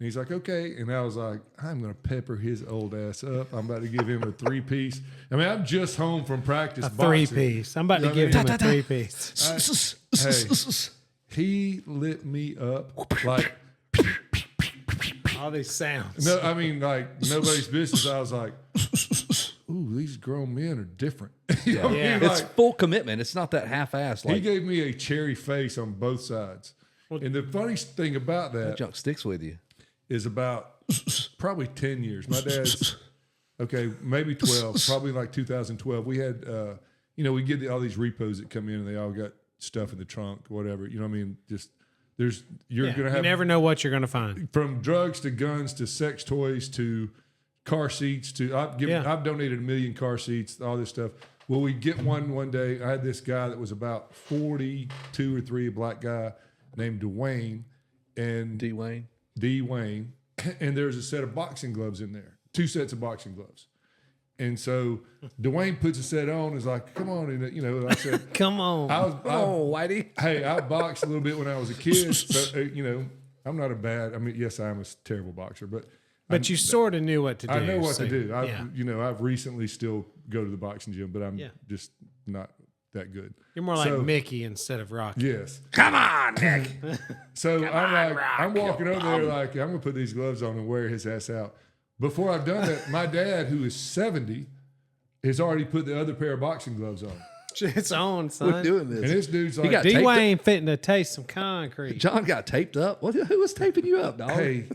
And he's like, okay. And I was like, I'm going to pepper his old ass up. I'm about to give him a 3-piece. I mean, I'm just home from practice A boxing. 3-piece. I'm about You to know what give I him mean? a 3-piece. Hey, he lit me up like, All these sounds. no, I mean, like nobody's business. I was like, ooh, these grown men are different. You know what I Yeah. mean? It's Like, full commitment. It's not that half-assed. he Like gave me a cherry face on both sides. And the funniest thing about that junk sticks with you. is about probably 10 years. My dad's, okay, maybe 12, probably like 2012. We had, we get all these repos that come in and they all got stuff in the trunk, whatever. You know what I mean? Just, you're Yeah, going to you have never know what you're going to find. from drugs to guns to sex toys to car seats to, I've donated 1 million car seats, all this stuff. Well, we get one day. I had this guy that was about 42 or 3, a black guy named Dwayne, and D. Wayne. D. Wayne, and there's a set of boxing gloves in there, 2 sets of boxing gloves. And so Dwayne puts a set on, is like, come on. And, I said, Come on. Whitey. hey, I boxed a little bit when I was a kid. So, I'm not yes, I am a terrible boxer, but you sort of knew what to do. I know what so, to do. yeah. I've recently still go to the boxing gym, but I'm Yeah. just not that good. You're more like So- Mickey instead of Rocky. Yes. Come on, Nick. So I'm walking over there like, I'm going to put these gloves on and wear his ass out. Before I've done that, my dad, who is 70, has already put the other pair of boxing gloves on. It's on, We're son. doing And this. this dude's like, got taped D-Wayne fitting to taste some concrete. John got taped up. Who was taping you up, dog? hey,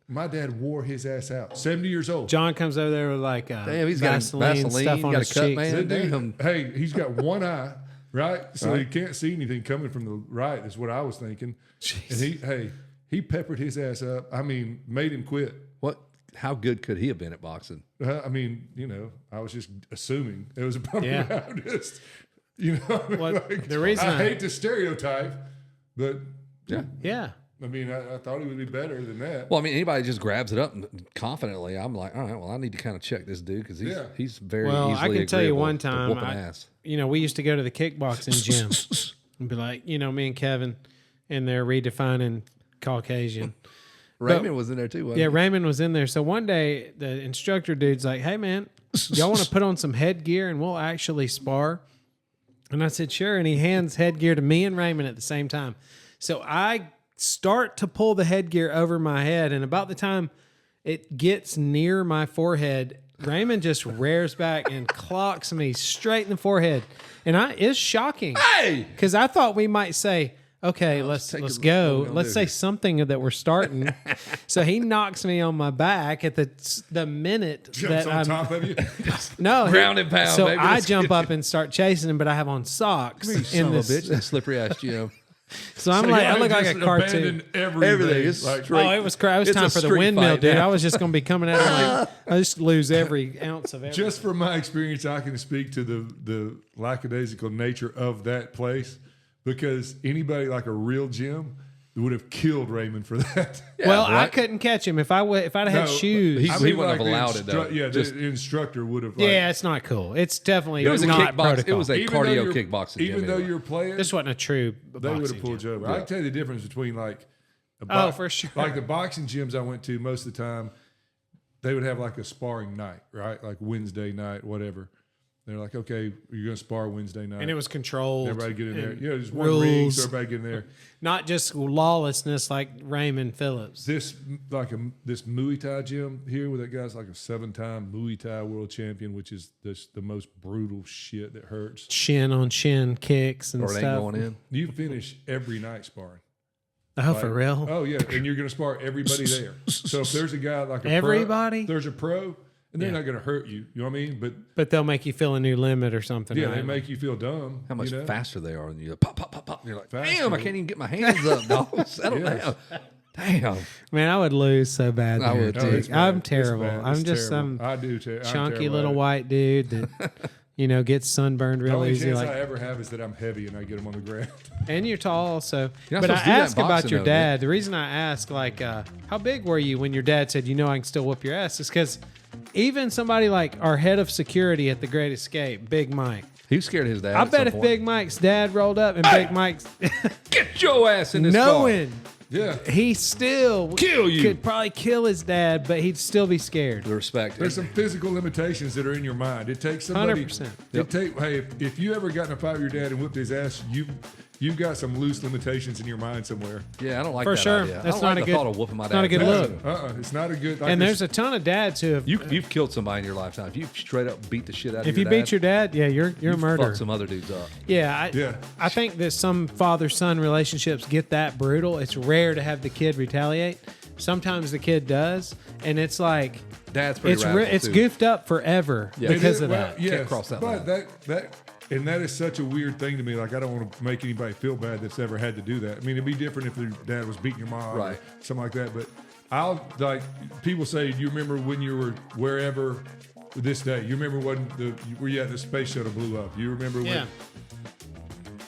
my dad wore his ass out. 70 years old. John comes over there with like Damn, he's got Vaseline, stuff he's on got his a cut, cheeks. man. That dude, Damn. hey, he's got one eye, right? So he Right. can't see anything coming from the right, is what I was thinking. And he peppered his ass up. I mean, made him quit. How good could he have been at boxing? I mean, I was just assuming it was about Yeah. just, Well, the reason I I- hate to stereotype, but Yeah. Yeah. I mean, I thought he would be better than that. Well, I mean, anybody just grabs it up confidently. I'm like, all right, well, I need to kind of check this dude because he's very Well, easily I can tell you agreeable one to time, whooping ass. we used to go to the kickboxing gym and be like, me and Kevin in there redefining Caucasian. Raymond was in there too, wasn't Yeah, he? Raymond was in there. So one day the instructor dude's like, hey, man, y'all want to put on some headgear and we'll actually spar? And I said, sure. And he hands headgear to me and Raymond at the same time. So I start to pull the headgear over my head. And about the time it gets near my forehead, Raymond just rears back and clocks me straight in the forehead. And it's shocking. Hey! Because I thought we might say, okay, let's go. what Let's say something that we're starting. So he knocks me on my back at the minute Jumps that on I'm top of you. no Ground and pound, So baby. I Let's jump get up and start chasing him, but I have on socks Son in of a this. bitch, that slippery ass gym. So I'm So like, y'all I look had like a just cartoon. abandoned everything. Everything is Like, straight. Oh, it was crap. It was It's time a for the street windmill, fight dude. now. I was just going to be coming at him. Like, I just lose every ounce of everything. just from my experience, I can speak to the lackadaisical nature of that place because anybody like a real gym would have killed Raymond for that. well, I right? couldn't catch him if I'd have had No, shoes. he wouldn't have allowed it, though. Yeah, Just- the instructor would have. Like, yeah, it's not cool. It's definitely It was a not kickbox. protocol. It was a even though cardio you're- kickboxing gym. Even though anyway. you're playing, This wasn't a true they would have boxing pulled gym. you over. I can tell you the difference between like a Oh, for sure. like the boxing gyms I went to most of the time, they would have like a sparring night, right? Like Wednesday night, whatever. They're like, okay, you're going to spar Wednesday night. And it was controlled. Everybody get in there. and Yeah, there's one ring, rules. so everybody get in there. Not just lawlessness like Raymond Phillips. This Muay Thai gym here, where that guy's like a 7-time Muay Thai world champion, which is the most brutal shit that hurts. Shin on shin kicks and or it ain't stuff. going in. You finish every night sparring. Oh, for real? Oh yeah, and you're going to spar everybody there. So if there's a guy like a Everybody? pro, there's a pro, and they're not going to hurt you. You know what I mean? But But they'll make you feel a new limit or something. yeah, right? they make you feel dumb. How much you know? faster they are than you. Pop, pop, pop, pop. And you're like, Faster. damn, I can't even get my hands up, dog. Settle Yes. down. Damn. Man, I would lose so bad. I there, would, dude. too. It's bad. I'm It's terrible. bad. I'm It's just terrible. some I do too. I'm chunky terrible little at it. white dude that gets sunburned The real only easy. chance Like, I ever have is that I'm heavy and I get them on the ground. and you're tall, so. You're not But I supposed to do that in asked about boxing, your though, dad. The reason I asked, like, how big were you when your dad said, I can still whoop your ass? Is because even somebody like our head of security at the Great Escape, Big Mike. He was scared of his dad. I at bet some if point. Big Mike's dad rolled up and Big Mike's Get your ass in this knowing Yeah. he still Kill you. could probably kill his dad, but he'd still be scared. car. The respect. There's some physical limitations that are in your mind. It takes somebody. 100%. Hey, if you ever got in a fight with your dad and whipped his ass, you've got some loose limitations in your mind somewhere. Yeah, I don't like For that sure. idea. That's I don't not like a the good- thought of whooping my dad. not a good look. It's not a good. Like And there's a ton of dads who have. You've killed somebody in your lifetime. If you straight up beat the shit out of If your you dad, beat your dad, yeah, you're a you've murderer. fucked some other dudes up. Yeah, Yeah. I think that some father-son relationships get that brutal. It's rare to have the kid retaliate. Sometimes the kid does, and it's like Dad's pretty radical, it's too. goofed up forever Yeah. It because is- of well, that. Yes, cross that but line. that is such a weird thing to me. Like I don't want to make anybody feel bad that's ever had to do that. I mean, it'd be different if your dad was beating your mom, Right. or something like that. But I'll like people say, do you remember when you were wherever this day? You remember when were you at the space shuttle blew up? You remember when? Yeah.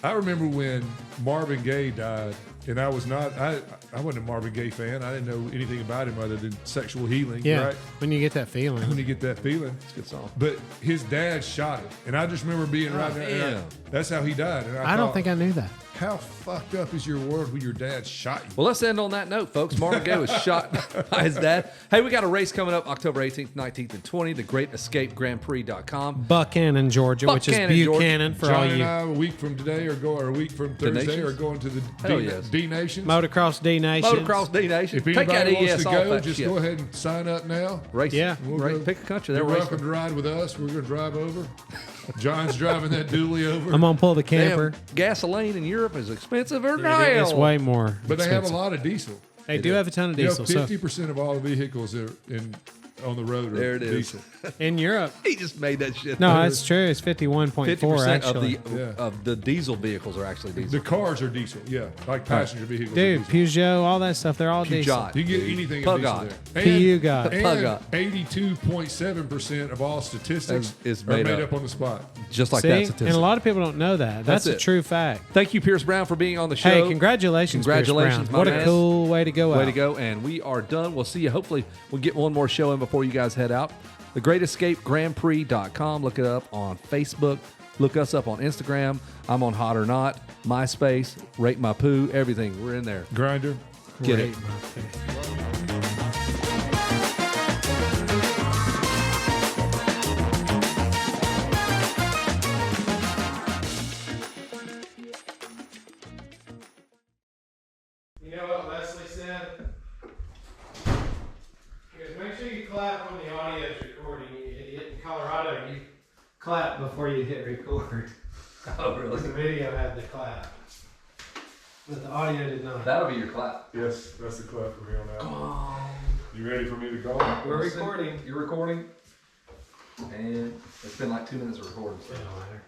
I remember when Marvin Gaye died, and I was not. I wasn't a Marvin Gaye fan. I didn't know anything about him other than sexual healing. Yeah, Right? when you get that feeling. When you get that feeling. Good song. But his dad shot him, and I just remember being right there. and damn. that's how he died. And I don't thought, think I knew that. How fucked up is your world when your dad shot you? Well, let's end on that note, folks. Marvin Gaye was shot by his dad. Hey, we got a race coming up October 18th, 19th, and 20th, the Great Escape Grand Prix.com. Buchanan, Georgia, which is Buchanan, Georgia. Buchanan for all John and you I, a week from today, or a week from Thursday, Nations? are going to the Hell yes. D Nations. Motocross D Nation. Motocross D Nation. If Take that anybody wants ES to off go, that just shit. go ahead and sign up now. Race. Yeah. We'll Right. go. Pick a country. You're They're welcome racing. to ride with us. We're going to drive over. John's driving that dually over. I'm gonna pull the camper. Damn, gasoline in Europe is expensive or It's hell. way more. but they have a expensive. lot of diesel. They do have a ton of You know, diesel. So 50% of all the vehicles are in on the road are There it is. decent. In Europe. He just made that shit. No, that's true. It's 51.4 50% actually. of the diesel vehicles are actually diesel. The cars are diesel, yeah, like passenger vehicles. are Dude, diesel. Peugeot, all that stuff, they're all diesel. Peugeot. You can get anything in Pug diesel God. there. PU God. And Pug God. 82.7% of all statistics Is are made made up. up on the spot. Just like See? that And statistic. a lot of people don't know that. That's a it. true fact. Thank you, Pierce Brown, for being on the show. Hey, congratulations, Congratulations, Pierce my Brown. What man. a cool way to go out. Way to go. And we are done. We'll see you. Hopefully, we'll get one more show in before you guys head out. The Great Escape Grand Prix.com. Look it up on Facebook. Look us up on Instagram. I'm on Hot or Not, MySpace, Rate My Poo, everything. We're in there. Grinder. Get it. Great, my face. You know what Leslie said? He goes, make sure you clap when the audio is recording, you idiot. In Colorado, you clap before you hit record. Oh, Because the video had the clap. But the audio did not. That'll be your clap. Yes, that's the clap from here on out. You ready for me to go? We're recording. You're recording. And it's been like 2 minutes of recording. It don't matter.